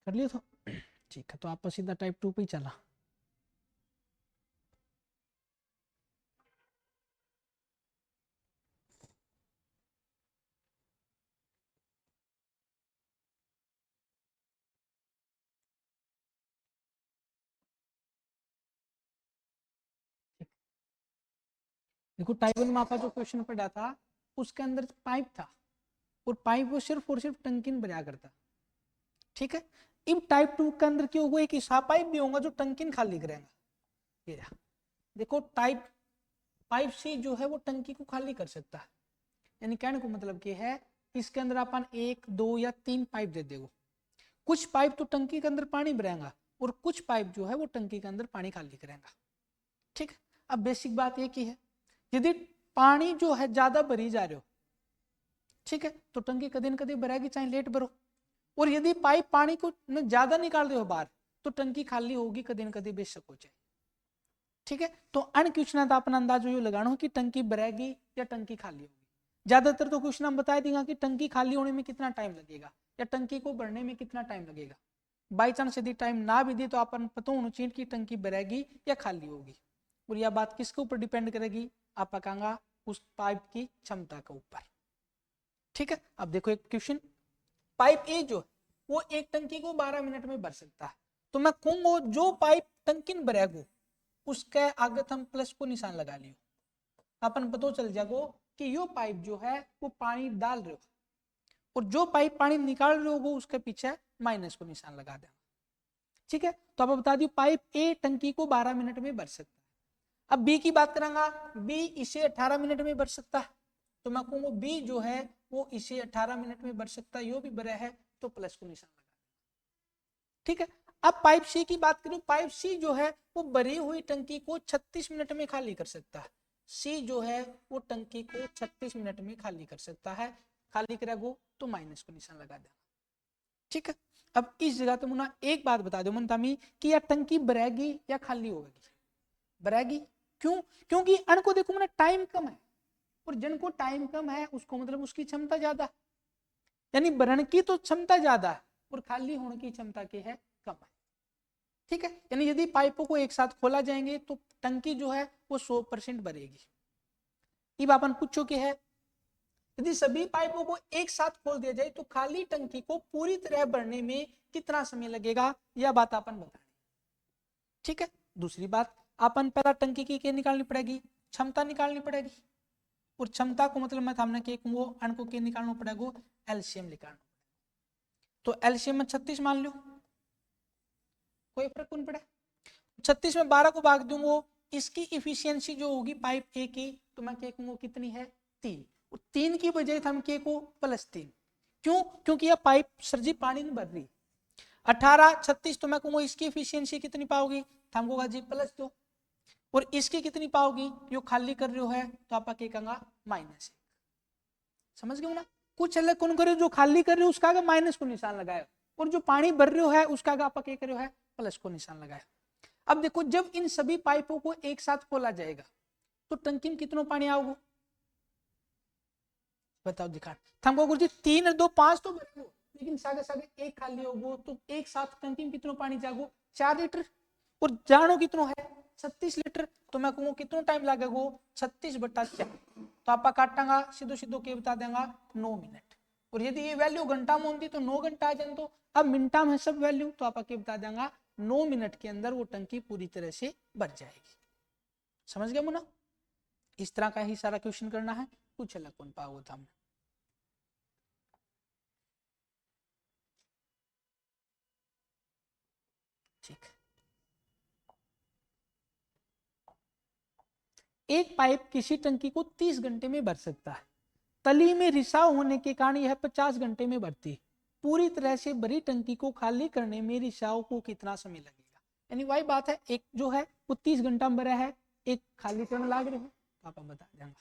कर लिया तो ठीक है, तो आप सीधा टाइप 2 पे ही चला। देखो टाइप 1 में आपका जो क्वेश्चन पड़ा था उसके अंदर पाइप था, और पाइप वो सिर्फ और सिर्फ टंकी में भरा करता। ठीक है, अब टाइप 2 के अंदर क्या होगा, एक ऐसा पाइप भी होगा जो टंकी खाली करेगा। ये रहा। देखो टाइप पाइप सी जो है वो टंकी को खाली कर सकता है, यानी कहने को मतलब क्या है, इसके अंदर अपन 1 2 या 3 पाइप दे देगा। कुछ पाइप तो टंकी के अंदर पानी भरेगा, और कुछ पाइप जो है वो टंकी के अंदर पानी खाली करेगा। ठीक है, अब बेसिक बात ये की है, यदि पानी जो है ज्यादा भरी जा रहे हो, ठीक है, तो टंकी कभी न कभी भरेगी, चाहे लेट भरो। और यदि पाइप पानी को ज्यादा निकाल रहे हो बाहर, तो टंकी खाली होगी, कभी न कभी बेशक हो जाए। ठीक है, तो अन क्वेश्चन अपना अंदाज ये लगाना हो कि टंकी भरेगी या टंकी खाली होगी। ज्यादातर तो क्वेश्चन हम बता देंगे कि टंकी खाली होने में कितना टाइम लगेगा या टंकी को भरने में कितना टाइम लगेगा। बाई चांस यदि टाइम ना भी दे तो अपन पता होना चाहिए कि टंकी भरेगी या खाली होगी। और यह बात किसके ऊपर डिपेंड करेगी, आप कहेंगे उस पाइप की क्षमता के ऊपर। ठीक है, अब देखो एक क्वेश्चन, पाइप ए जो है वो एक टंकी को 12 मिनट में भर सकता है। तो मैं कहूंगा जो पाइप टंकी में भरेगा उसके आगे हम प्लस को निशान लगा लियो, अपन पता चल जाएगा कि यो पाइप जो है वो पानी डाल रहे हो, और जो पाइप पानी निकाल रहे हो उसके पीछे माइनस को निशान लगा देना। ठीक है, तो अब बता दियो पाइप ए टंकी को 12 मिनट में भर सकता है। अब बी की बात करेंगे, बी इसे 18 मिनट में भर सकता है। तो मैं कहूंगा बी जो है वो इसे 18 मिनट में भर सकता है, यो भी भरा है, तो प्लस को निशान लगा। ठीक है, अब पाइप सी की बात करूं, पाइप सी जो है वो भरी हुई टंकी को 36 मिनट में खाली कर सकता है। सी जो है वो टंकी को 36 मिनट में खाली कर सकता है, खाली करेगा तो माइनस को निशान लगा देना। ठीक है, अब इस जगह तो मुन्ना एक बात बता दो मनतामी कि यह टंकी भरेगी या खाली होगी, भरेगी। क्यों, क्योंकि अण को देखो मुन्ना टाइम कम है, और जन को टाइम कम है उसको मतलब उसकी क्षमता ज्यादा, यानी भरण की तो क्षमता ज्यादा है और खाली होने की क्षमता की है कम है। ठीक है, यानी यदि पाइपों को एक साथ खोला जाएंगे तो टंकी जो है वो 100% भरेगी। अब अपन पूछो कि है यदि सभी पाइपों को एक साथ खोल दिया जाए तो खाली टंकी को पूरी तरह भरने में कितना समय लगेगा, यह बात अपन बताएं। ठीक है, दूसरी बात, अपन पहला टंकी की क्या निकालनी पड़ेगी, क्षमता निकालनी पड़ेगी। और क्षमता को मतलब मैं सामने के अण को क्या निकालना पड़ेगा, एलसीएम निकालना। तो एलसीएम में 36 मान लो, कोई फर्क नहीं पड़े। 36 में 12 को भाग दूंगा, इसकी इफिशियंसी जो होगी पाइप ए की, तो मैं क्या कहूंगा कितनी है 3, और 3 की बजाय हम क्या को +3। क्यों, क्योंकि यह पाइप सरजी पानी नहीं भर रही। 18 36 तो मैं कहूंगा इसकी इफिशियंसी कितनी पाओगी, हमको जी +2, और इसकी कितनी पाओगी, जो खाली कर रहे हो है तो आप क्या कहेंगे -1। समझ गए ना, कुछ अलग कौन करे, जो खाली कर रहे हो उसका आगे माइनस को निशान लगाए, और जो पानी भर रहे हो है उसका आगे आप क्या कर रहे हो है प्लस को निशान लगाए। अब देखो जब इन सभी पाइपों को एक साथ खोला जाएगा तो टंकी में कितना पानी आओगे, बताओ दिखा। हमको गुरुजी 3 और 2 5 तो भरे हो, लेकिन सागे सागे एक खाली होगो, तो एक साथ टंकी में कितना पानी जागो 4 लीटर, और जानो कितना है 36 लीटर। तो मैं कहूँ कितना टाइम लगेगा 36/4, तो आप काटांगा सीधो सीधो के बता देंगा 9 मिनट। और यदि ये वैल्यू घंटा में होती तो 9 घंटा आ जाए, तो अब मिनटा में सब वैल्यू, तो आप बता देंगा 9 मिनट के अंदर वो टंकी पूरी तरह से भर जाएगी। समझ गया मुना, इस तरह का ही सारा क्वेश्चन करना है, कुछ अलग कौन पाओ था। ठीक, एक पाइप किसी टंकी को 30 घंटे में भर सकता है, तली में रिसाव होने के कारण यह 50 घंटे में भरती है। पूरी तरह से भरी टंकी को खाली करने में रिसाव को कितना समय लगेगा, यानी वही बात है, एक जो है वो 30 घंटा में भरा है, एक खाली करने लाग रहे हो, पापा बता देंगे।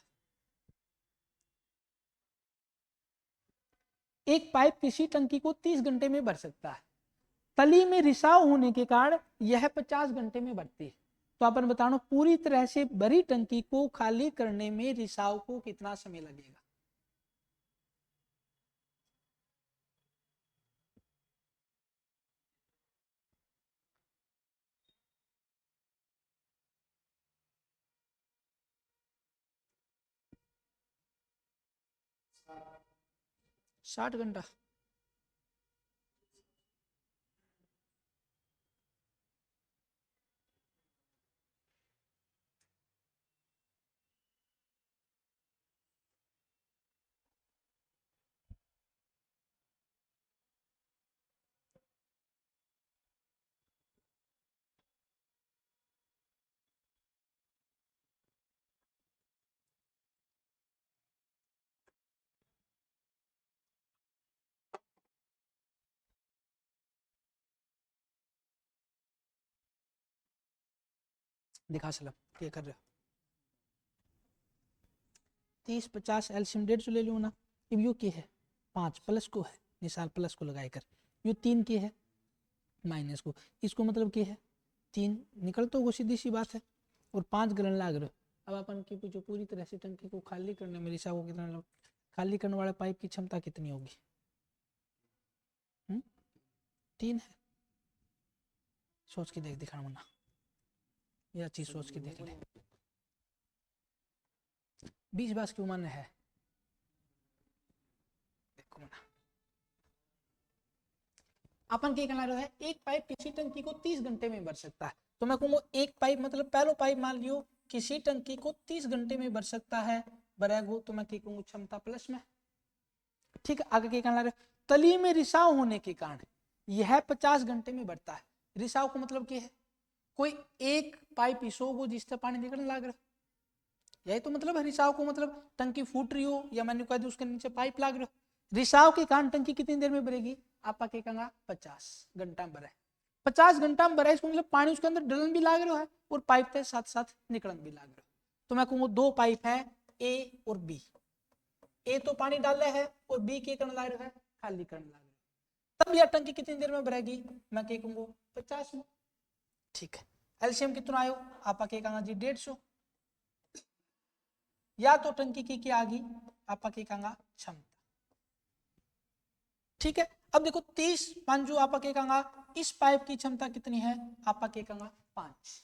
एक पाइप किसी टंकी को 30 घंटे में भर सकता है, तली में रिसाव होने के कारण यह 50 घंटे में भरती है। तो अपन बताना पूरी तरह से भरी टंकी को खाली करने में रिसाव को कितना समय लगेगा। 60 घंटा। दिखा सलम क्या कर रहे हो? 30 50 एल्शियम 150 ले लूँ ना। अब यू की है 5 प्लस को है, निशान प्लस को लगाए कर। यू 3 की है माइनस को, इसको मतलब की है 3 निकल तो वो सीधी सी बात है। और 5 गलन लाग रहे। अब अपन की जो पूरी तरह से टंकी को खाली करने में रिसा को कितना खाली करने वाले पाइप की क्षमता कितनी होगी? 3 है। सोच के देख दिखा मुन्ना, यह चीज सोच के देख ले। 20 बास की उम्र है। देखो मुन्ना, अपन क्या कहना रहा है, एक पाइप किसी टंकी को 30 घंटे में भर सकता है। तो मैं कहूँगा एक पाइप मतलब पहलो पाइप मान लियो किसी टंकी को 30 घंटे में भर सकता है, भरेगो तो मैं क्या कहूँगा क्षमता प्लस में। ठीक है, आगे क्या कहना रहे, तली में रिसाव होने के कारण यह 50 घंटे में भरता है। रिसाव को मतलब क्या है, कोई एक पाइप इसोगो जिससे पानी निकलने लग रहा, यही तो मतलब है रिसाव को। मतलब टंकी फूट रही हो या मैंने कहा उसके नीचे पाइप लाग रहा हो, रिसाव के कारण टंकी कितनी देर में भरेगी? आप क्या कहेंगे 50 घंटा में भरे। 50 घंटा में भरे इसको मतलब पानी उसके अंदर डलन भी लाग रहा है और पाइप के साथ साथ निकलन भी लाग रहा है। तो मैं कहूँगा 2 पाइप है ए और बी। ए तो पानी डाल रहा है और बी के करने लग रहा है खाली करने लग रहा है। तब यह टंकी कितनी देर में भरेगी? मैं क्या कहूँगा 50 में। ठीक है, एलसीएम कितना आयो? आप क्या कहेंगे जी 150। या तो टंकी की क्या आ गई? आप क्या कहेंगे क्षमता। ठीक है, अब देखो 30 पांचू आप क्या कहेंगे इस पाइप की क्षमता कितनी है? आप क्या कहेंगे 5।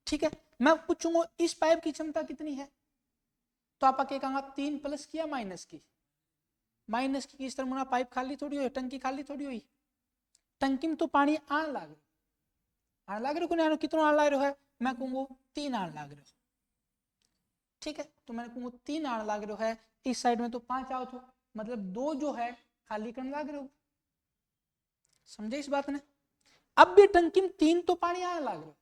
ठीक है, मैं पूछूंगा इस पाइप की क्षमता कितनी है? तो आप क्या कहेंगे 3 प्लस की या माइनस की? माइनस की। इस तरह मुना पाइप खाली थोड़ी हुई, टंकी खाली थोड़ी हुई, टंकी में तो पानी आने लग रहा, आने लग रहा कितना आने लग रहा है? मैं कहूंगा 3 आने लग रहा। ठीक है, तो मैंने कहूंगा 3 आने लग रहा है, इस साइड में तो 5 आओ तो मतलब 2 जो है खाली करने लग रहे हो। समझे इस बात ने? अब भी टंकी में 3 तो पानी आने लग रहा,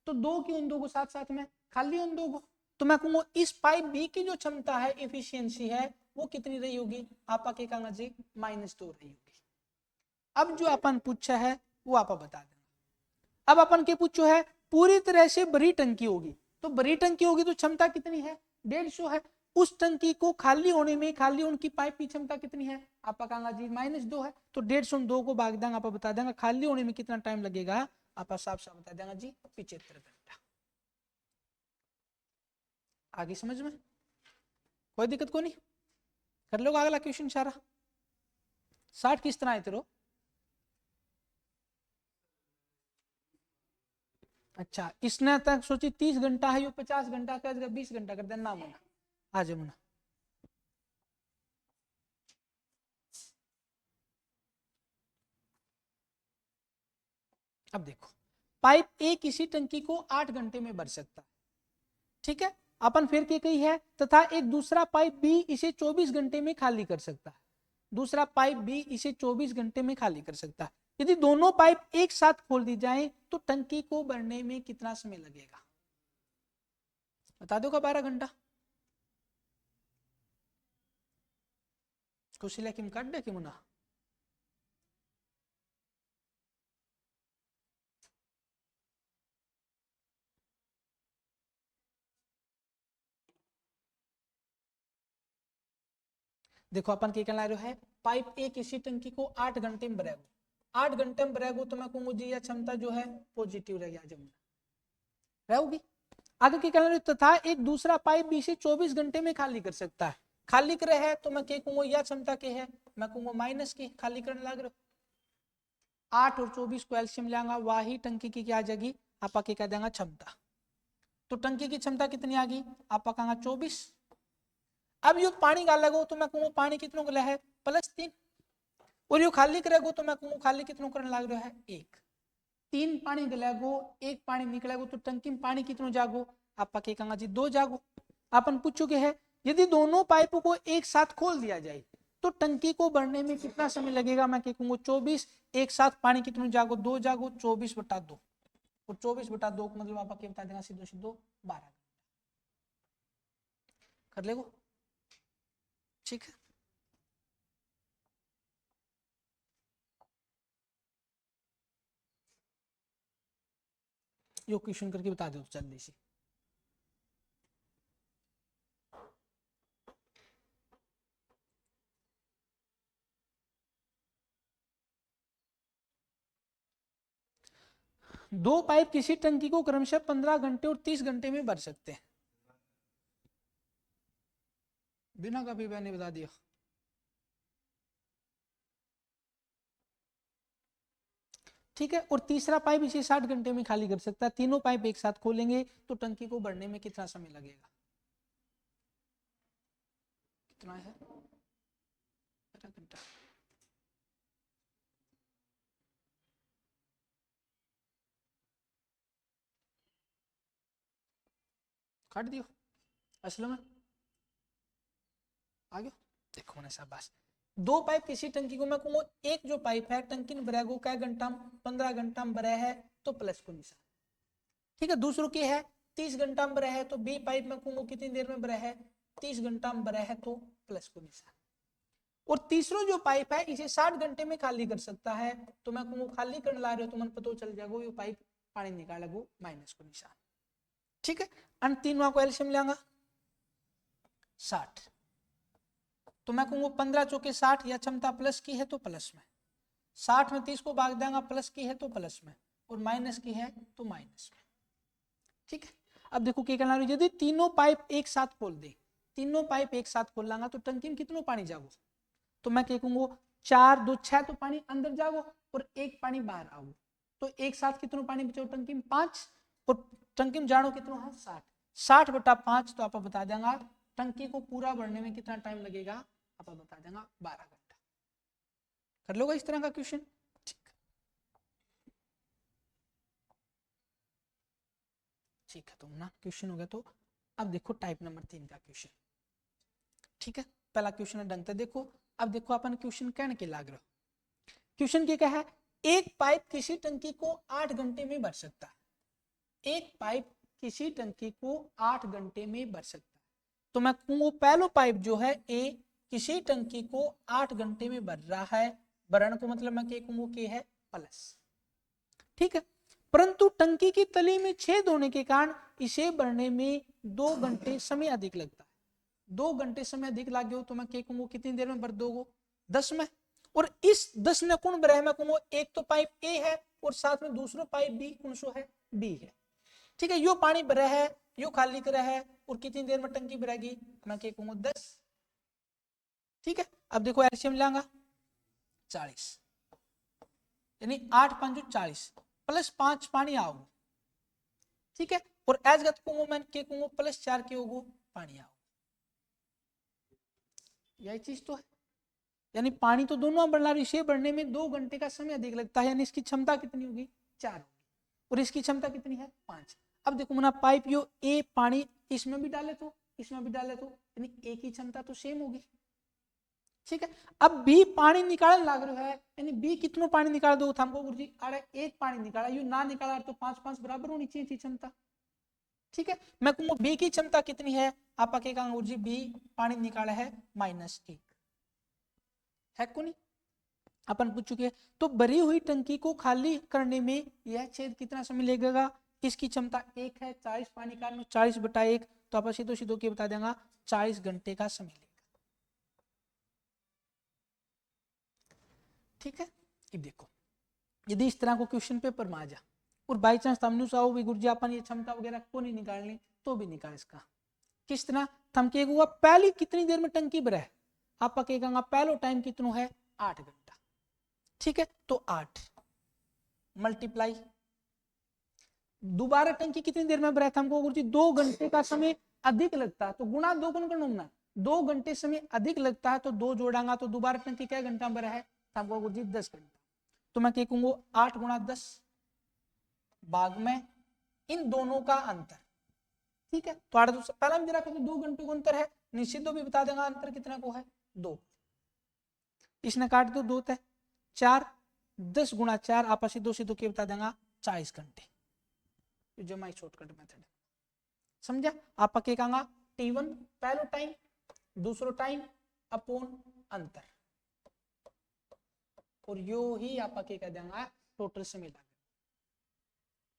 तो 2 की उन 2 को साथ साथ में खाली उन 2 को। तो मैं कहूंगा इस पाइप बी की जो क्षमता है एफिशिएंसी है वो कितनी रही होगी? आप क्या कहेंगे जी -2 रही होगी। अब जो अपन पूछा है वो आप बता देना। अब अपन के पूछो है पूरी तरह से बड़ी टंकी होगी, तो बड़ी टंकी होगी तो क्षमता कितनी है? 150 है। उस टंकी को खाली होने में, खाली उनकी पाइप की क्षमता कितनी है? आप कहेंगे जी -2 है। तो 150 2 को भाग देंगे, आप बता देंगे खाली होने में कितना टाइम लगेगा? आप साफ साफ बता देंगे जी 75 घंटा। आगे समझ में कोई दिक्कत को नहीं? कर लो अगला क्वेश्चन सारा। 60 किस तरह आए तेरे? अच्छा, इसने तक सोची 30 घंटा है, यो 50 घंटा कर 20 घंटा कर देना मुना। आ जाओ मुना। अब देखो पाइप ए किसी टंकी को 8 घंटे में भर सकता है। ठीक है, अपन फिर के कही है तथा एक दूसरा पाइप बी इसे 24 घंटे में खाली कर सकता है। दूसरा पाइप बी इसे 24 घंटे में खाली कर सकता है। यदि दोनों पाइप एक साथ खोल दी जाए तो टंकी को भरने में कितना समय लगेगा? बता दो का 12 घंटा। कुशल किम काट दे कि मुना। देखो अपन क्या कहना रहे है, पाइप ए किसी टंकी को 8 घंटे में भरेगो, 8 घंटे में भरेगो तो मैं कहूंगा जी यह क्षमता जो है पॉजिटिव रहेगी, रहेगी। आगे क्या कहना रहे, तथा एक दूसरा पाइप भी इसे 24 घंटे में खाली कर सकता है। खाली करे है तो मैं क्या कहूंगा यह क्षमता क्या है? मैं कहूंगा माइनस की, खाली करने लग रहे। 8 और 24 को एल्सियम लेंगा, वही टंकी की क्या आ जाएगी? आप क्या कह देंगे क्षमता। तो टंकी की क्षमता कितनी आ गई? आप कहेंगे 24। अब यो पानी गालेगो तो मैं कहूँ पानी कितनों गला है +3, और यो खाली करेगो तो मैं कहूँ खाली कितनों करने लग रहा है 1। 3 पानी गलेगो 1 पानी निकलेगो तो टंकी में पानी कितनों जागो, आप के कहा जी 2 जागो। अपन पूछोगे है यदि दोनों पाइपों को एक साथ खोल दिया जाए तो टंकी को भरने में कितना समय लगेगा, मैं कहूँगा 24। एक साथ पानी कितनों जागो 2 जागो, 24/2, और 24/2 को मतलब आप बता देगा सीधो सीधो 12 कर लेगो, ठीक है। यो क्वेश्चन करके बता दो जल्दी से। दो पाइप किसी टंकी को क्रमशः 15 घंटे और 30 घंटे में भर सकते हैं, बिना कभी मैंने बता दिया। ठीक है, और तीसरा पाइप इसे 60 घंटे में खाली कर सकता है। तीनों पाइप एक साथ खोलेंगे तो टंकी को भरने में कितना समय लगेगा, कितना है 12 घंटा। काट दियो असल में आ गया। देखो ना शाबाश, दो पाइप किसी टंकी को मैं कहूँ एक जो पाइप है टंकी में भरेगो क्या घंटा 15 घंटा में भरा है तो प्लस को निशान, ठीक है। दूसरों की है 30 घंटा में भरा है तो बी पाइप में कहूँ कितनी देर में भरा है 30 घंटा में भरा है तो प्लस को निशान। और तीसरा जो पाइप है इसे 60 घंटे में खाली कर सकता है तो मैं कहूँ खाली करने ला रहे हो तो मन पता चल जाएगा ये पाइप पानी निकालेगो माइनस को निशान, ठीक है। अन तीनों को एल्शियम लेंगा 60, तो मैं कहूँगा 15 चौके 60, या क्षमता प्लस की है तो प्लस में, 60 में 30 को भाग देंगे प्लस की है तो प्लस में, और माइनस की है तो माइनस में, ठीक है। अब देखो क्या करना है, यदि तीनों पाइप एक साथ खोल दे, तीनों पाइप एक साथ खोल लांगा तो टंकी में कितनों पानी जागो, तो मैं क्या कहूँगा 4 2 6 तो पानी अंदर जागो और 1 पानी बाहर आओ, तो एक साथ कितनों पानी बचो टंकी में 5, और टंकी में जानो कितना है 60, 60/5 तो आप बता देंगे टंकी को पूरा भरने में कितना टाइम लगेगा, आप बता देंगे 12 घंटा। कर लोगे इस तरह का क्वेश्चन, ठीक है। तो ना क्वेश्चन हो गया। तो अब देखो टाइप नंबर 3 का क्वेश्चन, ठीक है। पहला क्वेश्चन है ढंग से देखो। अब देखो अपन क्वेश्चन कहने के लाग रहा, क्वेश्चन क्या है, एक पाइप किसी टंकी को 8 घंटे में भर सकता है, एक पाइप किसी टंकी को 8 घंटे में भर सकता है, तो मैं कहूँ पहला पाइप जो है ए किसी टंकी को 8 घंटे में भर रहा है, भरण को मतलब मैं क्या कहूँ कि है प्लस, ठीक है। परंतु टंकी की तली में छेद होने के कारण इसे भरने में 2 घंटे समय अधिक लगता है, 2 घंटे समय अधिक लागे हो तो मैं क्या कहूँ कितनी देर में भर दोगो 10 में, और इस 10 में कौन भरा है, मैं कहूँ एक तो पाइप ए है और साथ में दूसरा पाइप बी कौन सो है बी है, ठीक है। यो पानी भरा है यो खाली करा है और कितनी देर में टंकी भरेगी, मैं क्या कहूँ 10, ठीक है। अब देखो एल्शियम लेंगा 40, यानी 8 5 40 प्लस 5 पानी आओ, ठीक है। और एज गत को मैं के कहूँ प्लस 4 के होगो पानी आओ, यही चीज तो है, यानी पानी तो दोनों बढ़ रहा है, इसे बढ़ने में 2 घंटे का समय अधिक लगता है, यानी इसकी क्षमता कितनी होगी 4 होगी, और इसकी क्षमता कितनी है 5। अब देखो मना पाइप यो ए पानी इसमें भी डाले तो इसमें भी डाले तो यानी ए की क्षमता तो सेम होगी, ठीक है। अब बी पानी निकालने लग रहा है, यानी बी कितना पानी निकाल दो हमको गुरुजी, अरे एक पानी निकाला यू ना निकाला तो 5 5 बराबर होनी चाहिए क्षमता, ठीक है। मैं कहूँ बी की क्षमता कितनी है, आप आके कहा गुरुजी बी पानी निकाला है -1 है को नहीं, अपन पूछ चुके। तो भरी हुई टंकी को खाली करने में यह छेद कितना समय लगेगा, इसकी क्षमता 1 है, 40 पानी का 40/1, तो आप सीधो सीधो के बता देंगे 40 घंटे का समय लगेगा, ठीक है। अब देखो यदि इस तरह को क्वेश्चन पेपर में आ जा और बाई चांस तमनु चाहो भी गुरुजी अपन ये क्षमता वगैरह को नहीं निकालनी तो भी निकाल इसका, किस तरह थम के पहली कितनी देर में टंकी भरा है, आप कहेगा पहलो टाइम कितना है 8 घंटा, ठीक है। तो 8 मल्टीप्लाई दोबारा टंकी कितनी देर में भरा था हमको गुरुजी 2 घंटे का समय अधिक लगता है, तो गुणा 2 गुण करना 2 घंटे समय अधिक लगता है तो 2 जोड़ांगा तो दोबारा टंकी क्या घंटा में है, तो हमको जी 10 घंटा। तो मैं क्या कहूंगा 8 गुणा 10 भाग में इन दोनों का अंतर। ठीक है, तो 8 पहला में जरा 2 घंटे का अंतर है, निश्चित तो भी बता देगा अंतर कितना को है 2। इसने काट दो 2 तय 4, 10 गुणा 4 आपस में 2 से 2 के बता देगा 40 घंटे। जो मैं शॉर्टकट मेथड समझा। आप क्या कहेंगे T1 पहलो टाइम, दूसरो टाइम अपॉन अंतर, और यो ही आप क्या कह देंगे टोटल समय लागत।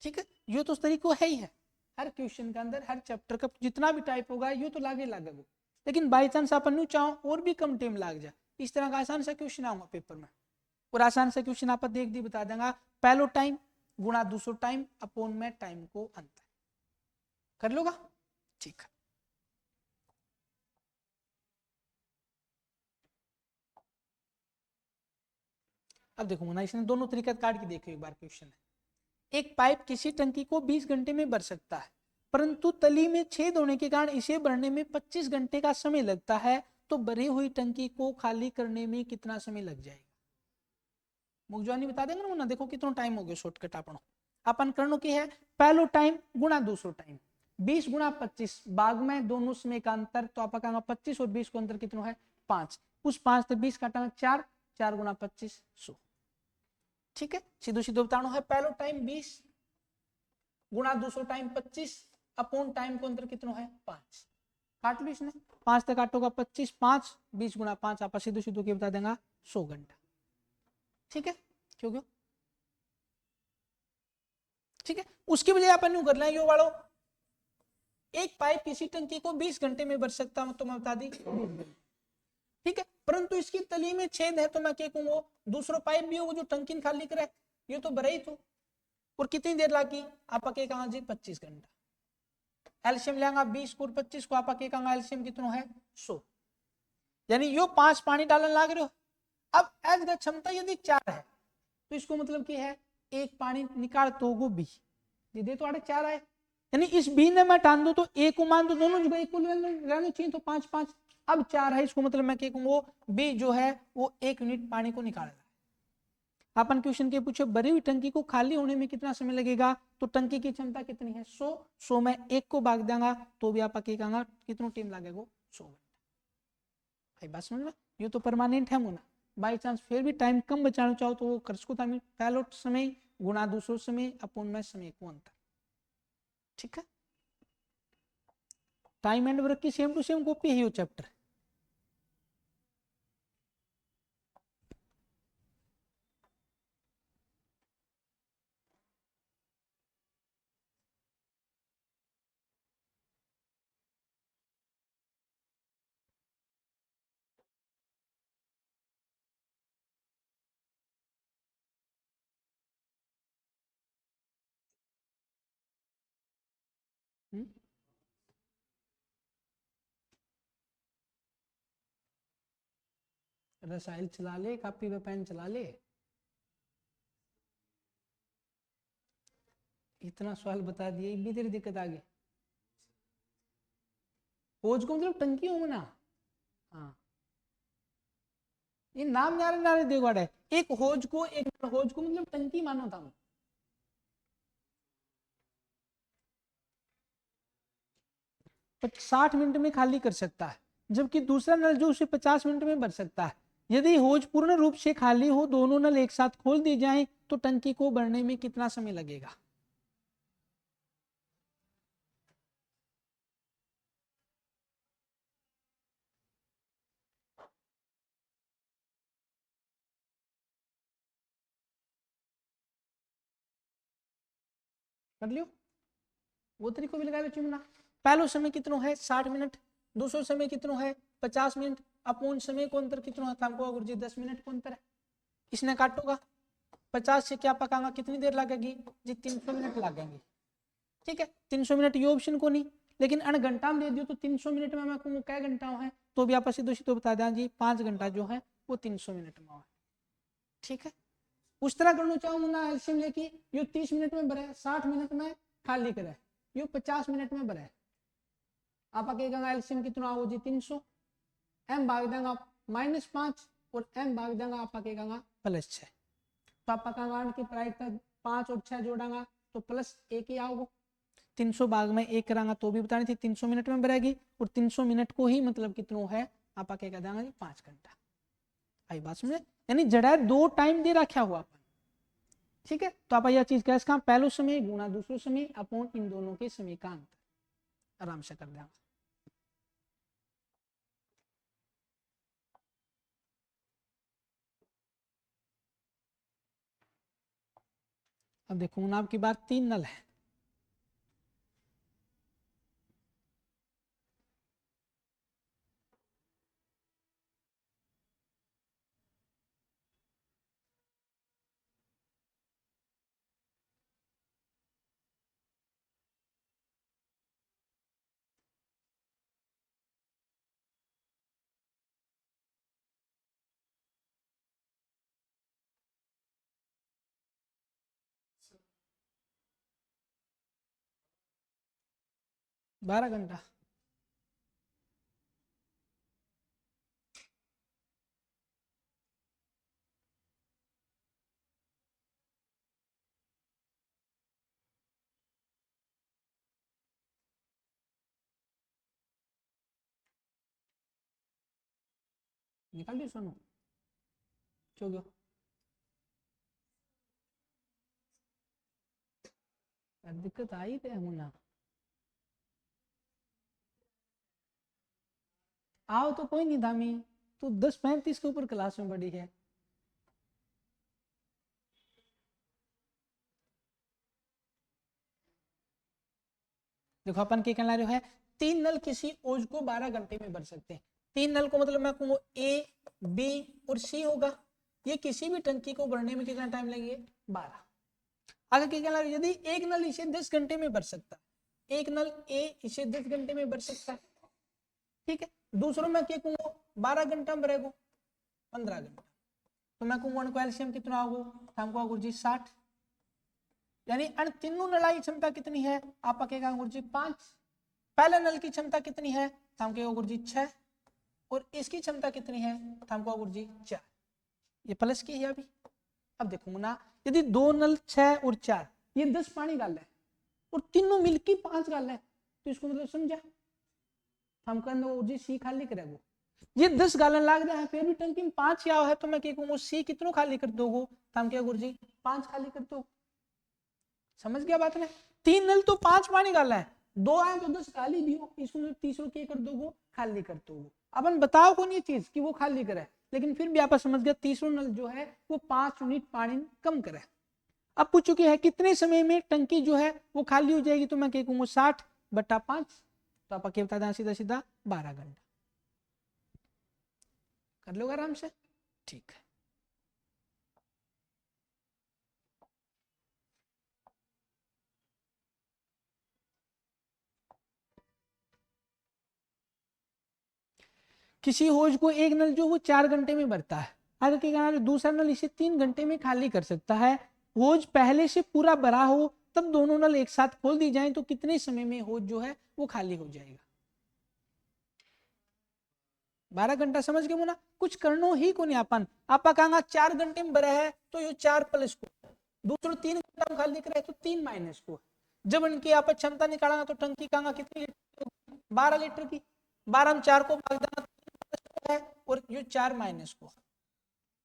ठीक है, यो तो उस तरीको है ही है, हर क्वेश्चन के अंदर हर चैप्टर का जितना भी टाइप होगा यो तो लागे लागेगा। लेकिन बाई चांस अपन न्यू चाहो और भी कम टाइम लाग जाए, इस तरह का आसान सा क्वेश्चन आऊंगा पेपर में, और आसान सा क्वेश्चन आप देख दी बता देंगे पहलो टाइम गुणा दूसरो टाइम अपॉन में टाइम को अंतर कर लोगा। ठीक है, अब देखो ना इसने दोनों तरीके काट के देखो एक बार क्वेश्चन है। एक पाइप किसी टंकी को 20 घंटे में भर सकता है, परंतु तली में छेद होने के कारण इसे भरने में 25 घंटे का समय लगता है, तो भरी हुई टंकी को खाली करने में कितना समय लग जाएगा। मुगजवानी बता देंगे ना, देखो कितना टाइम हो गया शॉर्टकट अपन करनो की है पहलो टाइम गुणा दूसरो टाइम 20 गुणा 25 भाग में दोनों समय का अंतर, तो आप कहेंगे 25 और 20 को अंतर कितना है 5, उस 5 से 20 काटा 4, 4 गुणा 25 100। ठीक है, सीधो सीधो बताना है पहलो टाइम 20 गुणा दूसरो टाइम 25 अपॉन टाइम को अंतर कितना है 5, काट लो इसने 5 तक काटोगा 25, 5 20 गुणा 5 आप सीधो सीधो के बता देगा 100 घंटा। ठीक है, क्यों क्यों ठीक है, उसकी बजाय अपन यूं कर लें यो वालों एक पाइप किसी टंकी को 20 घंटे में भर सकता हूं, तो मैं बता दी। ठीक है, परंतु इसकी तली में छेद है, तो मैं क्या कहूंगा दूसरा पाइप भी हो जो टंकी खाली करे ये तो भरा ही तो, और कितनी देर लगी आप क्या कहा जी 25 घंटा। एल्शियम लेंगे 20 को 25 को आप क्या कहा एल्शियम कितना है 100, यानी यो 5 पानी डालने लग रहे हो। अब एज का क्षमता यदि 4 है तो इसको मतलब क्या है एक पानी निकाल तो वो बी दे तो 4 आए, यानी इस बी ने मैं टान दू तो ए को मान दो दोनों जगह इक्वल रहना चाहिए, तो 5 5 अब 4 है, इसको मतलब मैं क्या कहूंगा बी जो है वो 1 यूनिट पानी को निकाल रहा है। अपन क्वेश्चन के पूछे भरी हुई टंकी को खाली होने में कितना समय लगेगा, तो टंकी की क्षमता कितनी है 100, 100 में 1 को भाग देंगे तो भी आप क्या कहेंगे कितना टाइम लगेगा 100 घंटा। भाई बात समझ लो, ये तो परमानेंट है ना, बाई चांस फिर भी टाइम कम बचाना चाहो तो वो कर सको पहलो समय गुणा दूसरो समय अपॉन में समय को अंतर। ठीक है, टाइम एंड वर्क की सेम टू सेम कॉपी है ये चैप्टर। रसायन चला ले, कॉपी पे पेन चला ले, इतना सवाल बता दिए भी तेरी दिक्कत आ गई। होज को मतलब टंकी हो ना, हाँ ये नाम नारे नारे देखो है एक होज को मतलब टंकी मानो था 60 मिनट में खाली कर सकता है, जबकि दूसरा नल जो उसे 50 मिनट में भर सकता है। यदि होज पूर्ण रूप से खाली हो, दोनों नल एक साथ खोल दिए जाएं, तो टंकी को भरने में कितना समय लगेगा। कर लियो, वो तरीको भी लगा लो चुमना। पहलो समय कितना है 60 मिनट, दूसरो समय कितना है 50 मिनट, अपूर्ण समय को अंतर कितना था हमको गुरुजी 10 मिनट को अंतर है। इसने काटोगा 50 से क्या पकाऊंगा कितनी देर लगेगी जी 300 मिनट लगेंगे। ठीक है, 300 मिनट ये ऑप्शन को नहीं, लेकिन अन घंटा में दे दियो तो 300 मिनट में मैं कहूँ क्या घंटा है, तो भी आपस तो बता दें जी 5 घंटा जो है वो 300 मिनट में है। ठीक है, उस तरह करना चाहूँ ना एल्शियम लेके यो 30 मिनट में भरे 60 मिनट में खाली करे, यो 50 मिनट में भरे, आप एल्शियम कितना हो जी 300, m भाग देंगे -5 और m भाग देंगे आप कहेगा +6। तो आप कहेंगे की प्रायिकता 5 और 6 जोड़ेंगे तो +1 ही आओगे। 300 भाग में 1 करांगा तो भी बतानी थी 300 मिनट में भरेगी, और 300 मिनट को ही मतलब कितना है आप क्या कह देंगे 5 घंटा। आई बात समझे, यानी जड़ा 2 टाइम दे रखा हुआ अपन, ठीक है। तो आप यह चीज कैसे कहा, पहलो समय गुना दूसरो समय अपॉन इन दोनों के समय का अंतर, आराम से कर देंगे। अब देखो ना आपकी बात 3 नल है, बारह घंटा। निकाल दी सोनू, क्यों गयो दिक्कत आई थे मुन्ना, आओ तो कोई नहीं धामी, तू 10:35 के ऊपर क्लास में बड़ी है। देखो अपन क्या कहना रहे है, 3 नल किसी ओज को 12 घंटे में भर सकते हैं। 3 नल को मतलब मैं कहूँ ए बी और सी होगा, ये किसी भी टंकी को भरने में कितना टाइम लगेगा 12। अगर क्या कहना रहे, यदि एक नल इसे 10 घंटे में भर सकता, एक नल ए इसे 10 घंटे में भर सकता है, ठीक है। दूसरों में क्या कहूँ 12 घंटा में भरेगा 15 घंटा, तो मैं कहूँ को एलसीएम कितना होगा, हमको होगा जी 60, यानी अन तीनों नल की क्षमता कितनी है आप कहेगा गुरुजी 5। पहले नल की क्षमता कितनी है तो हम कहेगा गुरुजी 6, और इसकी क्षमता कितनी है तो हमको गुरुजी 4, ये प्लस की है अभी। अब देखो ना, यदि 2 नल 6 और 4 ये 10 पानी गाल है, और तीनों मिलकर 5 गाल है, तो इसको मतलब समझा, हम कहते गुरुजी सी खाली करेगा, ये 10 गालन लाग रहा है फिर भी टंकी में 5 क्या है, तो मैं कहूँ सी कितनों खाली कर दोगे तो हम क्या गुरुजी 5 खाली कर दो। समझ गया बात ने, 3 नल तो 5 पानी गाला है, 2 आए तो 10 खाली दियो, इसमें तीसरो के कर दोगे खाली कर दोगे। अपन बताओ कौन ये चीज कि वो खाली करे, लेकिन फिर भी आप समझ गया तीसरो नल जो है वो 5 यूनिट पानी कम करे। अब पूछो कि है कितने समय में टंकी जो है वो खाली हो जाएगी, तो मैं कहूंगा 60/5, तो आप क्या बता दें सीधा सीधा 12 घंटा। कर लो आराम से, ठीक है। किसी होज को एक नल जो वो 4 घंटे में भरता है, अगर क्या दूसरा नल इसे 3 घंटे में खाली कर सकता है, होज पहले से पूरा भरा हो तब दोनों नल एक साथ खोल दी जाए तो कितने समय में होज जो है वो खाली हो जाएगा 12 घंटा। समझ गए मुना, कुछ करनो ही को नहीं अपन, आप कहेंगे 4 घंटे में भरा है तो ये 4 प्लस को, दूसरों 3 घंटा में खाली करे तो 3 माइनस को, जब इनकी आप क्षमता निकालेंगे तो टंकी कहेंगे कितनी लीटर, 12 लीटर की, 12 में 4 को भाग देना है और ये 4 माइनस को,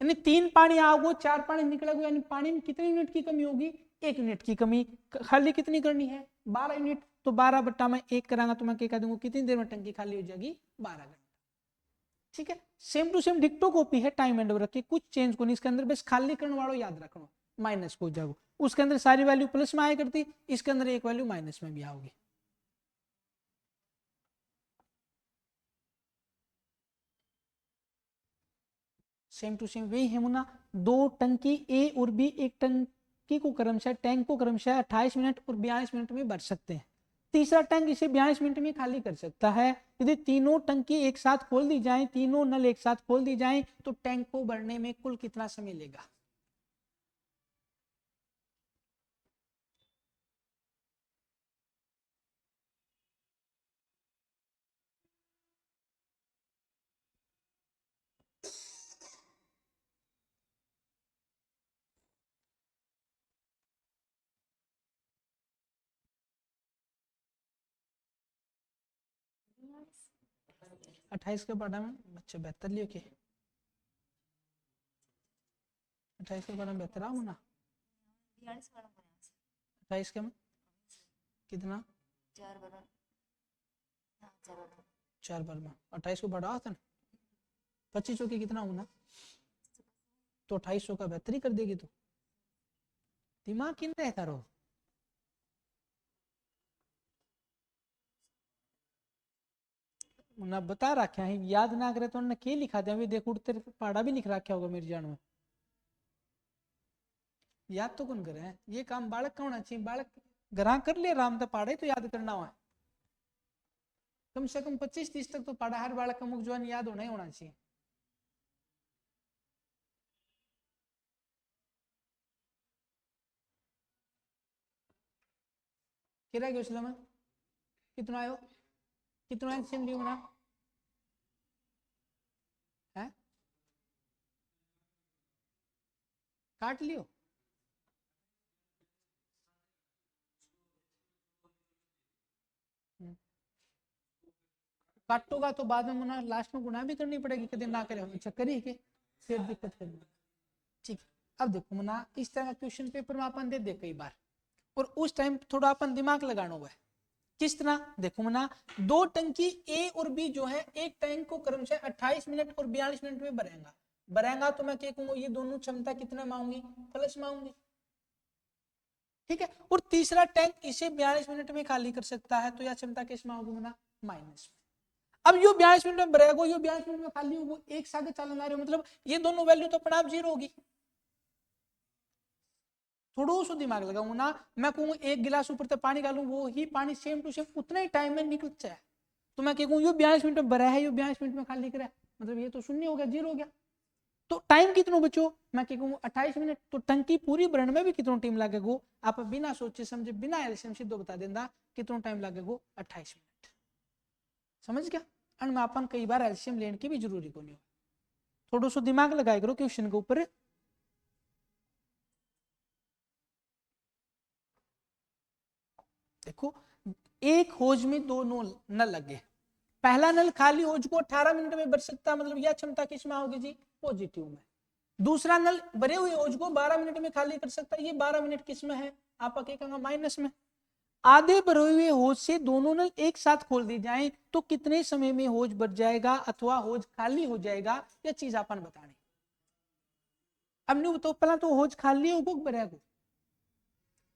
यानी 3 पानी आओगे 4 पानी निकलेगा, यानी पानी में कितनी यूनिट की कमी होगी 1 यूनिट की कमी। खाली कितनी करनी है 12 यूनिट, तो 12/1 करांगा तो मैं क्या कह दूंगा कितनी देर में टंकी खाली हो जाएगी 12 घंटे। ठीक है, सेम टू सेम डिक्टो कॉपी है, टाइम एंड रखी कुछ चेंज को नहीं, इसके अंदर बस खाली करने वालों याद रखना माइनस को जाओ, उसके अंदर सारी वैल्यू प्लस में आया करती, इसके अंदर एक वैल्यू माइनस में भी आओगी। सेम टू सेम वही है मुना, 2 टंकी ए और बी एक टंकी को क्रमशः टैंक को क्रमशः 28 मिनट और 42 मिनट में भर सकते हैं, तीसरा टैंक इसे 42 मिनट में खाली कर सकता है। यदि तीनों टंकी एक साथ खोल दी जाए, तीनों नल एक साथ खोल दी जाए तो टैंक को भरने में कुल कितना समय लेगा। 28 के पाड़ा में बच्चे 72 लियो के 28 के पाड़ा में 72 आओ ना 28 के में कितना 4 बार में 28 को बढ़ा था ना 25 के कितना होना तो 2800 का 72 कर देगी तो दिमाग किन रहता रहो ना बता रखा है याद ना करे तो उन्होंने क्या लिखा दिया अभी देखो उड़ते पाड़ा भी लिख रखा होगा मेरी जान में याद तो कौन करे ये काम बालक का होना चाहिए बालक ग्रह कर ले राम तो पाड़े तो याद करना हुआ कम से कम 25-30 तक तो पाड़ा हर बालक का मुख जो है याद होना ही होना चाहिए किरा क्यों में कितना आयो कितना एलसीएम लियो ना है काट लियो काटोगा तो बाद में मुना लास्ट में गुना भी करनी पड़ेगी कभी ना करे अच्छा करी के फिर दिक्कत करनी ठीक अब देखो मुना इस तरह का क्वेश्चन पेपर में अपन दे दे कई बार और उस टाइम थोड़ा अपन दिमाग लगाना हुआ है किस तरह देखो मुना दो टंकी ए और बी जो है एक टैंक को क्रमशः 28 मिनट और 42 मिनट में भरेगा तो मैं क्या कहूंगा ये दोनों क्षमता कितना मांगूंगी प्लस मांगूंगी ठीक है और तीसरा टैंक इसे 42 मिनट में खाली कर सकता है तो यह क्षमता किस में होगी मुना माइनस में अब यो 42 मिनट में भरेगा यो 42 मिनट में खाली होगा एक साथ चलन आ रहे हो मतलब ये दोनों वैल्यू तो अपने आप जीरो होगी थोड़ा सा दिमाग लगाऊंगा ना मैं कहूँ एक गिलास ऊपर से पानी डालू वो ही पानी सेम टू सेम उतना ही टाइम में निकल जाए तो मैं कहूँ यो 42 मिनट में भरा है यो 42 मिनट में खाली करा है मतलब ये तो शून्य हो गया जीरो हो गया तो टाइम कितना बचो मैं कहूँ 28 मिनट तो टंकी पूरी भरने में भी कितना टाइम लगेगा आप बिना सोचे समझे बिना एलसीएम सीधो बता देना कितना टाइम लगेगा 28 मिनट समझ गया एंड में अपन कई बार एलसीएम लेने की भी जरूरी को नहीं हो थोड़ा सा दिमाग लगाया करो क्वेश्चन के ऊपर देखो एक होज में दो नल लगे पहला नल खाली होज को 18 मिनट में भर सकता मतलब यह क्षमता किसमें होगी जी पॉजिटिव में दूसरा नल भरे हुए होज को 12 मिनट में खाली कर सकता है ये 12 मिनट किसमें है आप कहेंगे माइनस में आधे भरे हुए होज से दोनों नल एक साथ खोल दी जाए तो कितने समय में होज भर जाएगा अथवा होज खाली हो जाएगा यह चीज अपन बतानी अब नहीं तो पहला तो होज खाली होगा भरेगा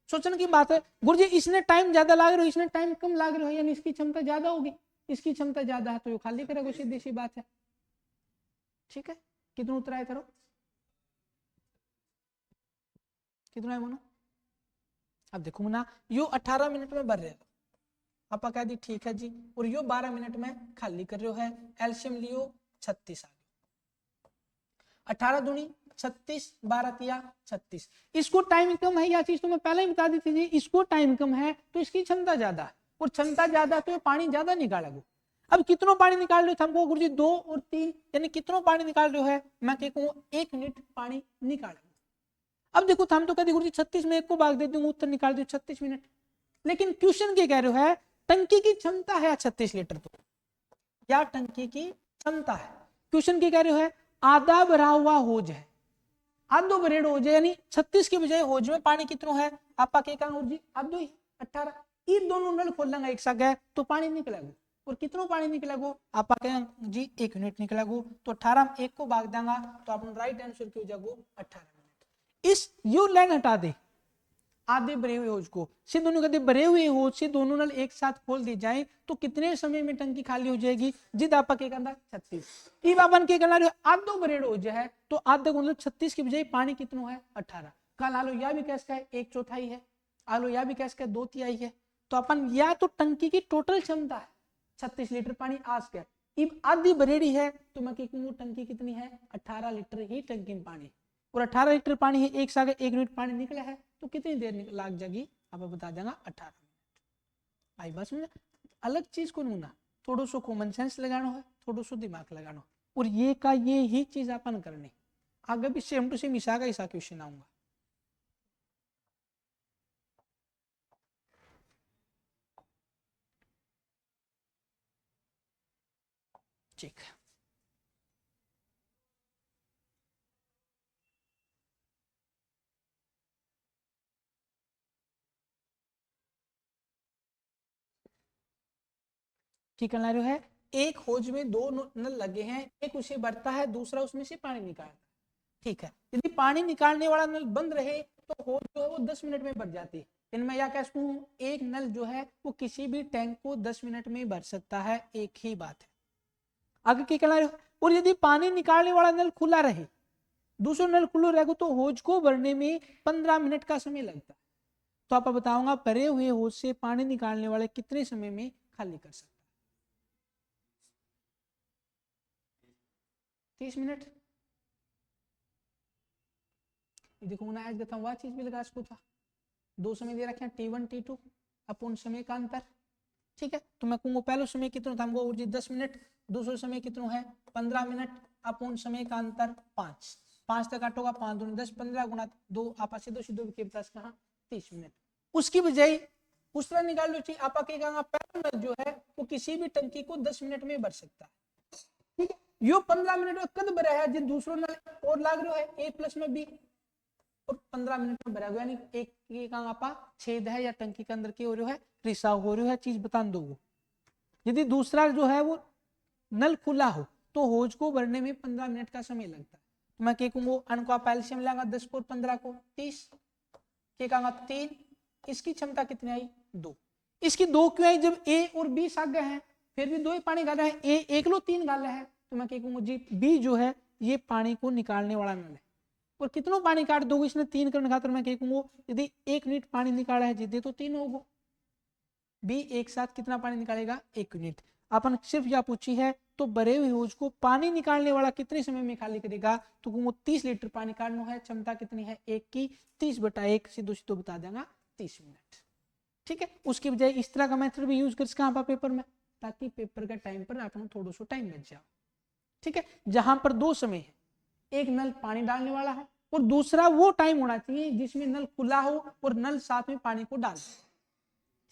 सोचने की बात है गुरु जी इसने टाइम ज्यादा लाग रहे हो इसने टाइम कम लाग रहे हो यानी इसकी क्षमता ज्यादा होगी इसकी क्षमता ज्यादा है तो ये खाली करेगा सीधी सी बात है ठीक है कितना उतरा है करो कितना है बोलो अब देखो ना यो 18 मिनट में भर रहेगा आप कह दी ठीक है जी और यो 12 मिनट में खाली कर रहे हो है एल्शियम लियो 36 आ गया 18 दूनी 36 12 तिया 36 इसको टाइम कम है यह चीज तो मैं पहले ही बता दी थी जी इसको टाइम कम है तो इसकी क्षमता ज्यादा है और क्षमता ज्यादा तो पानी ज्यादा निकालेगा अब कितना पानी निकाल रहे हो हमको गुरु जी 2 और 3 यानी कितना पानी निकाल रहे हो है मैं कहूँ 1 मिनट पानी निकालेगा अब देखो हम तो कहते गुरु जी 36 में एक को भाग दे दूंगा उत्तर निकाल दो 36 मिनट लेकिन क्वेश्चन क्या कह रहे हो है टंकी की क्षमता है 36 लीटर तो या टंकी की क्षमता है क्वेश्चन क्या कह रहे हो है आधा भरा हुआ होज है आधो भरेड हो जाए यानी 36 के बजाय होज में पानी कितना है आप जी आधो ही 18 ये दोनों नल खोलेंगे एक साथ है तो पानी निकलेगा और कितना पानी निकलेगा आप जी 1 मिनट निकलेगा तो 18 में 1 को भाग देंगे तो आप राइट आंसर की हो जाएगा 18 मिनट इस यू लाइन हटा दे आधे भरे हुए होज को से दोनों कहते भरे हुए होज से दोनों नल एक साथ खोल दी जाए तो कितने समय में टंकी खाली हो जाएगी जिद आपा के करना 36 इब अपन के करना आधो भरेड हो जाए तो आधे को मतलब 36 की बजाय पानी कितना है 18 कल आलो या भी कैस का है 1/4 है आलो या भी कैस का 2/3 है तो अपन या तो टंकी की टोटल क्षमता है 36 लीटर पानी आज गया इब आधी भरेड़ी है तो मैं कहूँ टंकी कितनी है 18 लीटर ही टंकी में पानी और 18 लीटर पानी है एक साथ 1 मिनट पानी निकला है तो कितनी देर लग जाएगी आप बता देंगे 18 मिनट आई बस में अलग चीज को नूना थोड़ा सा कॉमन सेंस लगाना है थोड़ा सा दिमाग लगाना और ये का ये ही चीज अपन करनी आगे भी सेम टू सेम ईसा का ईसा क्वेश्चन आऊंगा ठीक है, ठीक करना रहे है। एक होज में दो नल लगे हैं, एक उसे भरता है, दूसरा उसमें से पानी निकालता है। ठीक है, यदि पानी निकालने वाला नल बंद रहे तो होज जो है वो 10 मिनट में भर जाती है। इनमें या कह सकूं एक नल जो है वो किसी भी टैंक को 10 मिनट में भर सकता है, एक ही बात है। आगे क्या कहना रहे हो, और यदि पानी निकालने वाला नल खुला रहे, दूसरा नल खुला रहेगा तो होज को भरने में 15 मिनट का समय लगता है। तो आप बताऊंगा भरे हुए होज से पानी निकालने वाले कितने समय में खाली कर सकते, 30 मिनट। देखो ना आज वह चीज भी लगा सकता था, दो समय दे रखे हैं T1 T2 अपन समय का अंतर। ठीक है, तो मैं कहूंगा पहले समय कितना था हमको ऊर्जा 10 मिनट, दूसरे समय कितना है 15 मिनट, अपन समय का अंतर 5, 5 तक काटोगा 5 दूनी 10, 15 गुना 2 आपा सीधो सीधो के पास कहा 30 मिनट। उसकी बजाय उस तरह निकाल लो चाहिए आपा के पैनल जो है वो किसी भी टंकी को 10 मिनट में भर सकता है। ठीक है, यो 15 मिनट में कद भरा है, जिन दूसरों ने और लाग रहा है A प्लस में B और 15 मिनट में भरा गया, यानी एक आपा छेद है या टंकी के अंदर की हो रहा है रिसाव हो रहा है, चीज बता दो। यदि दूसरा जो है वो नल खुला हो तो होज को भरने में 15 मिनट का समय लगता है। तो मैं क्या कहूंगा अन को आप एलसीएम लेगा 10 को 15 को 30, क्या कहूंगा 3, इसकी क्षमता कितनी आई 2। इसकी 2 क्यों आई, जब ए और बी साग गए हैं फिर भी 2 ही पानी गाले हैं, ए एक लो 3 गाले हैं, तो मैं क्या कहूंगा जी बी जो है ये पानी को निकालने वाला नल है। और कितना पानी काट दोगे, इसने 3 करने खातर मैं क्या कहूंगा यदि 1 मिनट पानी निकाला है जितने तो 3 होगा, बी एक साथ कितना पानी निकालेगा 1 मिनट। अपन सिर्फ यह पूछी है तो भरे हुए होज को पानी निकालने वाला कितने समय में खाली करेगा, तो वो 30 लीटर पानी काटना है, क्षमता कितनी है एक की 30/1 सीधो सीधो बता देगा 30 मिनट। ठीक है, उसकी बजाय इस तरह का मेथड भी यूज कर सकते हैं पेपर में, ताकि पेपर का टाइम पर अपना थोड़ा सा टाइम बच जाओ। ठीक है, जहां पर दो समय है, एक नल पानी डालने वाला है और दूसरा वो टाइम होना चाहिए जिसमें नल खुला हो और नल साथ में पानी को डाल,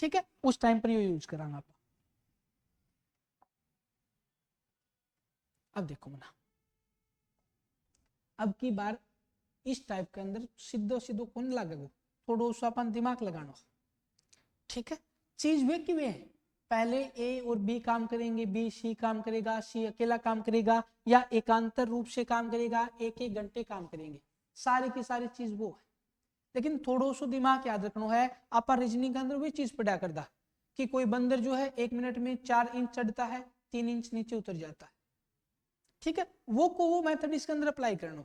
ठीक है, उस टाइम पर ये यूज करांगा आप। अब देखो ना, अब की बार इस टाइप के अंदर सीधो सीधो कौन लगेगा, थोड़ा सा अपन दिमाग लगाना। ठीक है, चीज वे की वे है, पहले ए और बी काम करेंगे, बी सी काम करेगा, सी अकेला काम करेगा या एकांतर रूप से काम करेगा, एक एक घंटे काम करेंगे, सारी की सारी चीज वो है। लेकिन थोड़ा सा दिमाग याद रखना है, आप रीजनिंग के अंदर वही चीज पढ़ा करता कि कोई बंदर जो है 1 मिनट में 4 इंच चढ़ता है, 3 इंच नीचे उतर जाता है। ठीक है, वो मेथड इसके अंदर अप्लाई करना।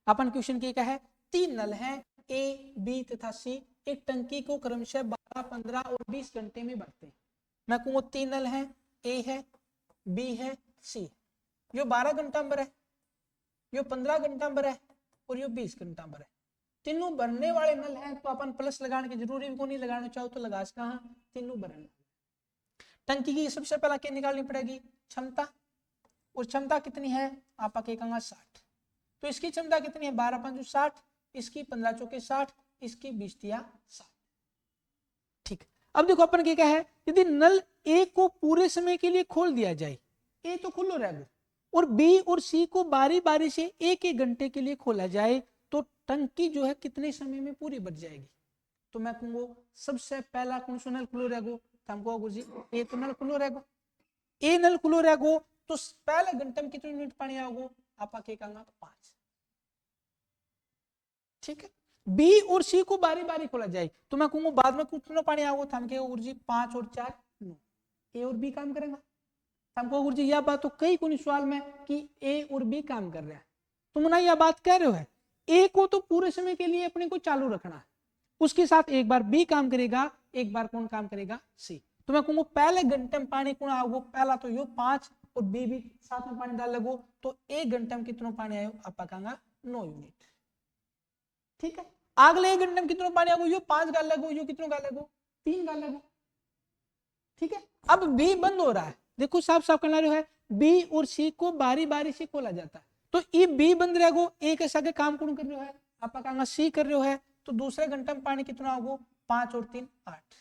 अपन क्वेश्चन क्या है, 3 नल हैं ए बी तथा सी, एक टंकी को क्रमशः 12, 15 और 20 घंटे में भरते हैं। मैं कहूँ 3 नल हैं, ए है, बी है, सी, यो 12 घंटा भर है, यो 15 घंटा भर है और यो 20 घंटा भर है। तीनों भरने वाले नल हैं तो अपन प्लस लगाने की जरूरी को नहीं, लगाना चाहो तो लगा सकता, तीनों भरने। टंकी की सबसे पहला क्या निकालनी पड़ेगी क्षमता, और क्षमता कितनी है आप कहेगा 60, तो इसकी क्षमता कितनी है 12 5 60, इसकी 15 चौके 60, इसकी 20 तिया 60। ठीक, अब देखो अपन क्या है, यदि नल ए को पूरे समय के लिए खोल दिया जाए, ए तो खुलो रहेगा, और बी और सी को बारी बारी से एक एक घंटे के लिए खोला जाए तो टंकी जो है कितने समय में पूरी भर जाएगी। तो मैं कहूंगा सबसे पहला कौन सा नल खुलो रहेगा, तो हमको जी ए तो नल खुलो रहेगा, ए नल खुलो रहेगा तो पहले घंटे में कितने मिनट पानी आओगे आप कहेगा 5। ठीक है, बी और सी को बारी बारी खोला जाए तो मैं कहूंगा बाद में कितना पानी आओगे, तो हम कहेंगे जी 5 और 4 9, ए और बी काम करेगा। हमको गुरु जी यह बात तो कई कोई सवाल में कि ए और बी काम कर रहा है, तुम ना यह बात कह रहे हो है, ए को तो पूरे समय के लिए अपने को चालू रखना है, उसके साथ एक बार बी काम करेगा, एक बार कौन काम करेगा सी। तो मैं कहूंगा पहले घंटे में पानी कौन आओगे, पहला तो यो 5 और बी भी साथ में पानी डाल लगो, तो 1 घंटे में कितना पानी आयो आप कहेंगे 9 यूनिट। ठीक है, अगले 1 घंटे में कितना पानी आओगे, यो 5 गाल लगो, यो कितना गाल लगो 3 गाल लगो। ठीक है, अब बी बंद हो रहा है, देखो साफ साफ करना है, बी और सी को बारी बारी से खोला जाता है, तो ये बी बंद रहेगा, एक ऐसा के काम कौन कर रहे है आप कहेंगे सी कर रहे है, तो दूसरे घंटे में पानी कितना होगा 5 और 3 8।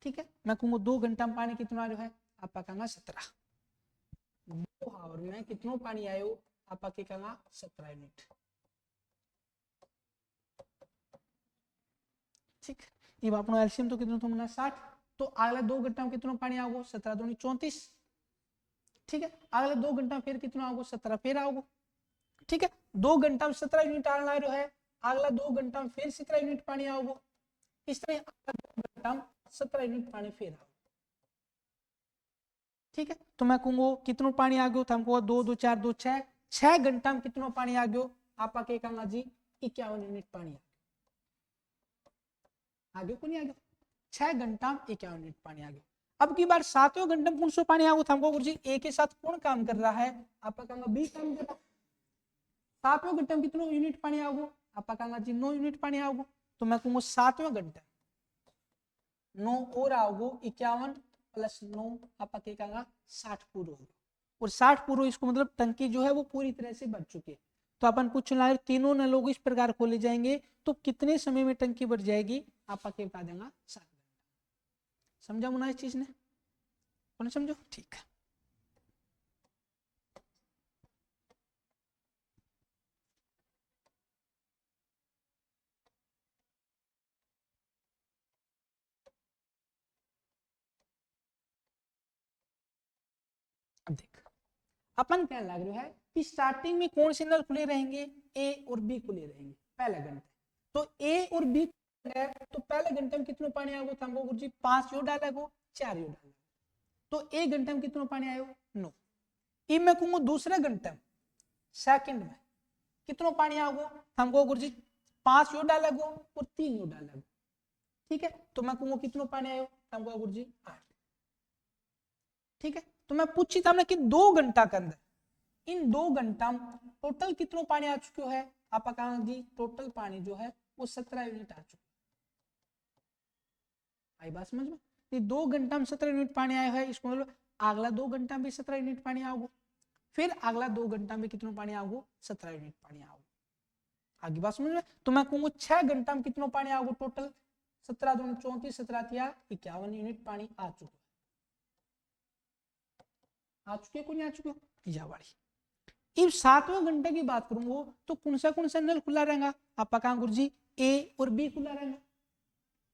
ठीक है, मैं कहूंगा 2 घंटा में पानी कितना जो है, आप कहना 17। 2 आवर में कितना पानी आयो, आप कहना 17 यूनिट। ठीक, अब अपनो एलसीएम तो कितना था 60, तो अगला 2 घंटा में कितना पानी आओगे, 17 दूनी 34। ठीक है, अगले 2 घंटा में फिर कितना आओगे, 17 फिर आओगे। ठीक है, 2 घंटा में 17 यूनिट आना है, अगला 2 घंटा में फिर 17 यूनिट पानी आओगे। इस तरह अगला 2 घंटा में 17 यूनिट पानी फिर आओगे। ठीक है, तो मैं कहूंगा कितना पानी आ गयो, तो हमको 2 2 4 2 6, 6 घंटा में कितना पानी आ गयो, आप कहना जी 51 यूनिट पानी आ गयो, को नहीं आ गयो, 6 घंटा में 51 यूनिट पानी आ गयो। अब की बार 7वें घंटे में कौन सा पानी आ गयो, हमको गुरुजी ए के साथ कौन काम कर रहा है, आप कहना बी काम कर रहा है। 7वें घंटे में कितना यूनिट पानी आ गयो, आप कहना जी 9 यूनिट पानी आ गयो। तो मैं कहूंगा 7वें घंटे 9 और आओगे, 51 प्लस 9 आप कहना 60 पूरा होगा। और 60 पूरा, इसको मतलब टंकी जो है वो पूरी तरह से भर चुकी है। तो अपन पूछ रहा है तीनों नलों इस प्रकार खोले जाएंगे तो कितने समय में टंकी भर जाएगी, आप बता देगा 7 घंटा। समझा मुना इस चीज ने, कौन समझो, ठीक है। अब देख, अपन क्या लग रहा है कि स्टार्टिंग में कौन से नल खुले रहेंगे, ए और बी खुले रहेंगे पहले घंटे। तो ए और बी है, तो पहले घंटे में कितना पानी आएगा, तो हमको गुरुजी 5 यो डालेगो, 4 यो डालेगो। तो एक घंटे में कितना पानी आएगा, 9। अब मैं कहूंगा दूसरे घंटे में, सेकंड में कितना पानी आएगा, हमको गुरुजी 5 यो डालेगो और 3 यो डालेगो। ठीक है, तो मैं कहूंगा कितना पानी आएगा, हमको गुरुजी 8। ठीक है, तो मैं पूछी था कि 2 घंटा के अंदर, इन 2 घंटा में टोटल कितना पानी आ चुका है, आप कहा जी टोटल पानी जो है वो 17 यूनिट आ चुका। आई बात समझ में, ये 2 घंटा में 17 यूनिट पानी आया है, इसको मतलब अगला 2 घंटा में 17 यूनिट पानी आओगे, फिर अगला 2 घंटा में कितना पानी आओगे, 17 यूनिट पानी आओगे। आगे बात समझ में, तो मैं कहूंगा 6 घंटा में कितना पानी आओगे टोटल, 17 दूनी 34, 17 तिया 51 यूनिट पानी आ चुका। आ चुके को नहीं आ चुके, या वाली। इस 7वें घंटे की बात करूंगा तो कौन सा नल खुला रहेगा, आप कहा गुरुजी ए और बी खुला रहेगा।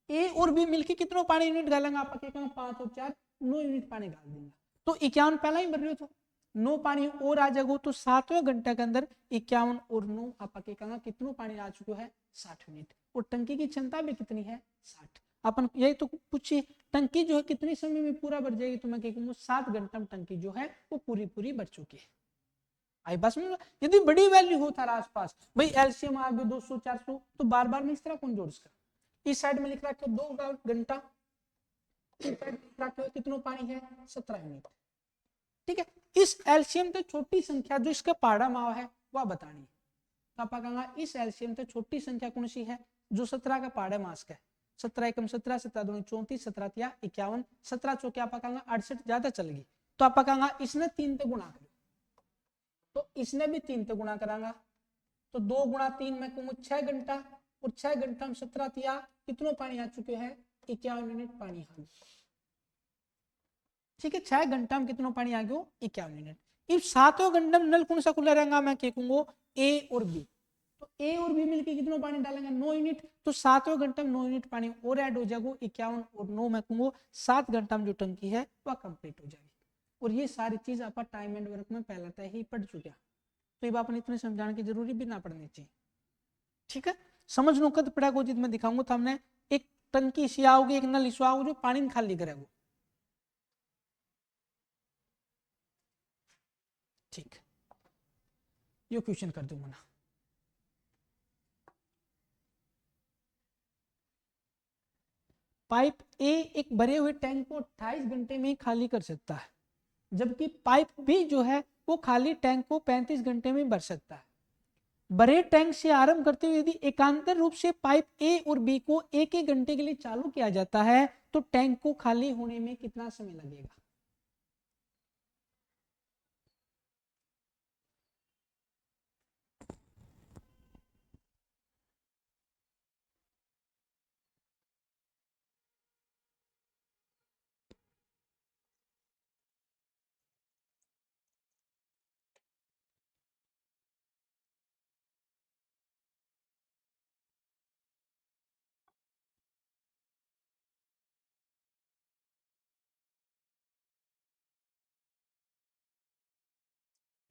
ए और बी मिलके कितना पानी यूनिट डालेंगे, आप 5 और 4 9 यूनिट पानी डाल देंगे। तो 51 पहला ही भर रहे हो, तो 9 पानी और आ जाएगा, तो 7वें घंटे के अंदर 51 और 9 आप कहना कितना पानी आ चुका है, 60 यूनिट। और टंकी की क्षमता भी कितनी है, 60। अपन यही तो पूछिए टंकी जो है कितने समय में पूरा भर जाएगी, तो मैं कहूंगा 7 घंटा में टंकी जो है वो पूरी भर चुकी है। आई बस में यदि बड़ी वैल्यू होता है आसपास, भाई एलसीएम आ गया 200 400, तो बार बार में इस तरह कौन जोड़ सकता। इस साइड में लिख रखा है 2 घंटा, इस साइड लिख रखा है कितना पानी है, 17 यूनिट। ठीक है, इस एलसीएम से छोटी संख्या जो इसका पाड़ा माव है वह बतानी है। तो आप कहेंगे इस एलसीएम से छोटी संख्या कौन सी है, जो 17 का पाड़ा मास का है। 17 एकम 17, 17 दूनी 34, 17 तिया 51, 17 चौके आप कहेंगे 68 ज्यादा चल गई, तो आप कहेंगे इसने 3 से गुणा करो, तो इसने भी 3 से गुणा करांगा, तो 2 गुणा 3 में कहूंगा 6 घंटा, और 6 घंटा में 17 तिया कितना पानी आ चुके हैं, 51 यूनिट पानी आ गया। ठीक है, 6 घंटा में कितना पानी आ गया, 51 यूनिट। इस 7वें घंटे में नल कौन सा खुला रहेगा, मैं कहूंगा ए और बी। तो ए और बी मिलकर कितना पानी डालेंगे, 9 यूनिट। तो 7वें घंटे में 9 यूनिट पानी और ऐड हो जाएगा, 51 और 9 मैं कहूंगा 7 घंटा में जो टंकी है वह कंप्लीट हो जाएगी। और ये सारी चीज आप टाइम एंड वर्क में पहले ही पढ़ चुके हैं, तो ये बात इतने समझाने की जरूरी भी ना पड़नी चाहिए। ठीक है, समझ लो कद पड़ा को जिद में दिखाऊंगा, तो हमने एक टंकी सी आओगे, एक नल इस आओगे जो पानी खाली करेगा। ठीक, ये क्वेश्चन कर दूंगा ना। पाइप ए एक भरे हुए टैंक को 28 घंटे में ही खाली कर सकता है, जबकि पाइप बी जो है वो खाली टैंक को 35 घंटे में भर सकता है। भरे टैंक से आरंभ करते हुए यदि एकांतर रूप से पाइप ए और बी को एक एक घंटे के लिए चालू किया जाता है तो टैंक को खाली होने में कितना समय लगेगा।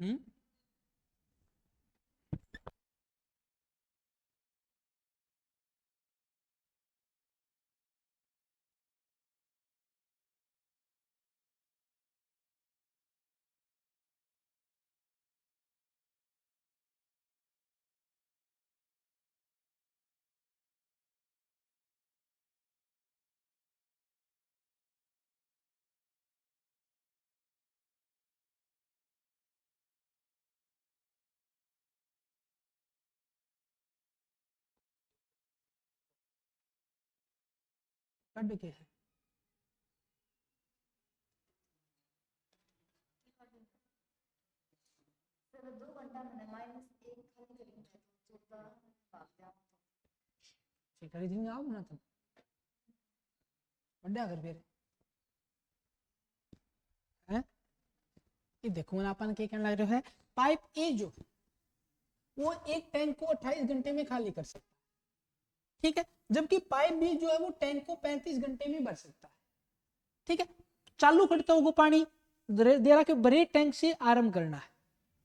हम्म, कट के है। सर 2 घंटा मैंने -1 खाली करेंगे तो 14 भाग जाओ करी दिन आओ ना तुम बढ़िया कर फिर है। ये देखो मैंने अपन क्या कहना लग रहा है, पाइप ए जो वो एक टैंक को 28 घंटे में खाली कर सकता है, ठीक है, जबकि पाइप बी जो है वो टैंक को 35 घंटे में भर सकता है, ठीक है। चालू करते हो वो पानी देरा के बड़े टैंक से आरंभ करना है,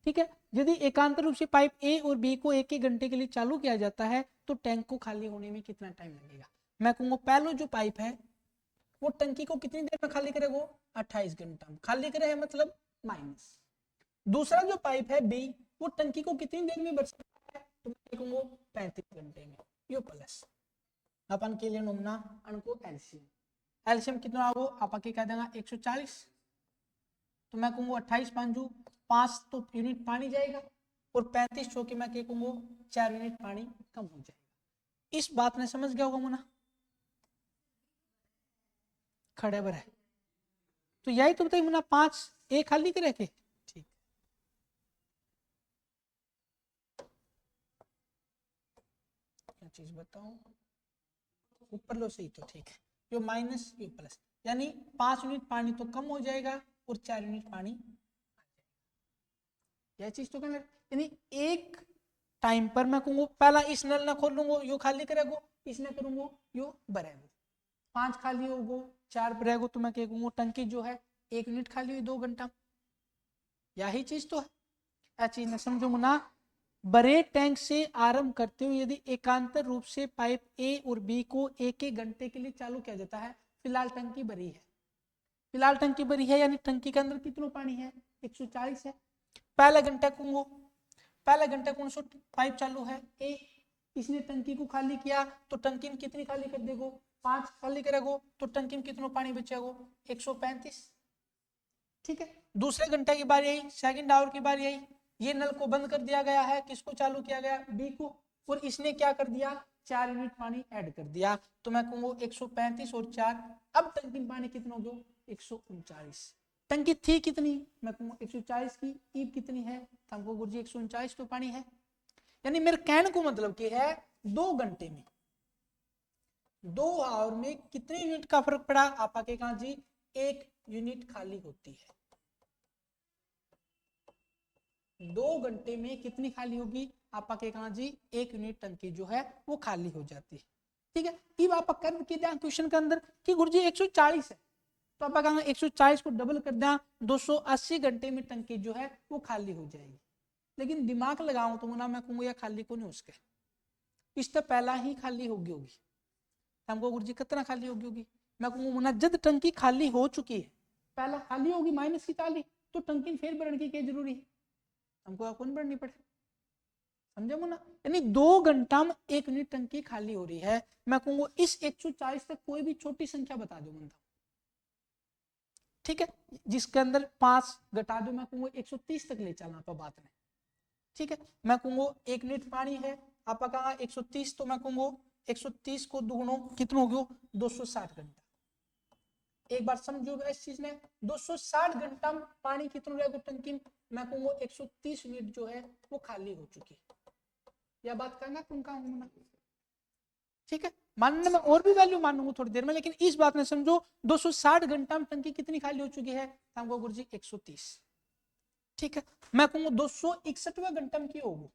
ठीक है। यदि एकांतर रूप से पाइप ए और बी को एक एक घंटे के लिए चालू किया जाता है तो टैंक को खाली होने में कितना टाइम लगेगा। मैं कहूंगा पहला जो पाइप है वो टंकी को कितनी देर में खाली करेगा, 28 घंटा में खाली करे है, मतलब माइनस। दूसरा जो पाइप है बी वो टंकी को कितनी देर में भर सकता है, तो मैं कहूंगा 35 घंटे में, यो प्लस अपन के लिए नमूना अणको एलसीएम। एलसीएम कितना होगा आप कह देगा 140, तो मैं कहूंगा 28 पांचू 5 तो यूनिट पानी जाएगा और 35 चौके मैं क्या कहूंगा 4 यूनिट पानी कम हो जाएगा। इस बात ने समझ गया होगा मुना, खड़े बर है तो यही तो बताइए मुना 5 ए खाली करे के, ठीक। क्या चीज बताऊं, ऊपर लो सही तो ठीक है, यो माइनस यो प्लस, यानी 5 यूनिट पानी तो कम हो जाएगा और 4 यूनिट पानी, यह चीज तो कहना, यानी एक टाइम पर मैं कहूंगा पहला इस नल ना खोलूंगा यो खाली करेगो, इसने करूंगा यो भरेगो, 5 खाली होगो 4 भरेगो, तो मैं कहूंगा टंकी जो है 1 यूनिट खाली हुई 2 घंटा, यही चीज तो है। यह चीज ना समझो ना, बड़े टैंक से आरंभ करते हुए यदि एकांतर रूप से पाइप ए और बी को एक एक घंटे के लिए चालू किया जाता है, फिलहाल टंकी भरी है, फिलहाल टंकी भरी है, यानी टंकी के अंदर कितना पानी है 140 है। पहला घंटा कुंगो, पहला घंटा कौन सा पाइप चालू है ए, इसने टंकी को खाली किया तो टंकी में कितनी खाली कर देगो 5 खाली करेगो, तो टंकी में कितना पानी बचेगो 135, ठीक है। दूसरे घंटे की बारी आई, सेकंड आवर की बारी आई, ये नल को बंद कर दिया गया है, किसको चालू किया गया बी को, और इसने क्या कर दिया 4 यूनिट पानी ऐड कर दिया, तो मैं कहूंगा 135 और 4, अब टंकी में पानी कितना हो गया 139, टंकी थी कितनी मैं कहूंगा 140 की, ईब कितनी है हमको गुरुजी 139 तो पानी है, यानी मेरे कहने को मतलब कि है 2 घंटे में 2 आवर में कितने यूनिट का फर्क पड़ा, आप आके कहा जी 1 यूनिट खाली होती है, 2 घंटे में कितनी खाली होगी आप आके कहा जी 1 यूनिट टंकी जो है वो खाली हो जाती है, ठीक है। अब आप कर क्वेश्चन के अंदर कि गुरुजी 140 है, तो आप कहेंगे 140 को डबल कर दें 280 घंटे में टंकी जो है वो खाली हो जाएगी, लेकिन दिमाग लगाऊं तो मुना मैं कहूंगा खाली को नहीं उसके, इससे पहला ही खाली होगी होगी, हमको गुरुजी कितना खाली होगी होगी, मैं कहूंगा मुना जब टंकी खाली हो चुकी है, पहला खाली होगी माइनस की ताली, तो टंकी फिर भरने की क्या जरूरी है, हमको कौन भरनी पड़े, समझे मुना, यानी 2 घंटा में 1 यूनिट टंकी खाली हो रही है, मैं कहूंगा इस 140 तक कोई भी छोटी संख्या बता दो मुना, ठीक है, जिसके अंदर 5 घटा दो मैं कहूंगा 130 तक ले चलना पर बात नहीं, ठीक है। मैं कहूंगा 1 लीटर पानी है, आप कहा 130, तो मैं कहूंगा 130 को दुगुनो कितना हो गया 260 घंटा, एक बार समझो इस चीज ने 260 घंटा में पानी कितना रहेगा टंकी में, मैं कहूंगा 130 यूनिट जो है वो खाली हो चुकी है, यह बात कहना तुम कहा, ठीक है। मानने में और भी वैल्यू मानूंगा थोड़ी देर में, लेकिन इस बात में समझो 260 घंटा में टंकी कितनी खाली हो चुकी है, हमको गुरुजी 130, ठीक है। मैं कहूंगा 261वां घंटा में की होगी,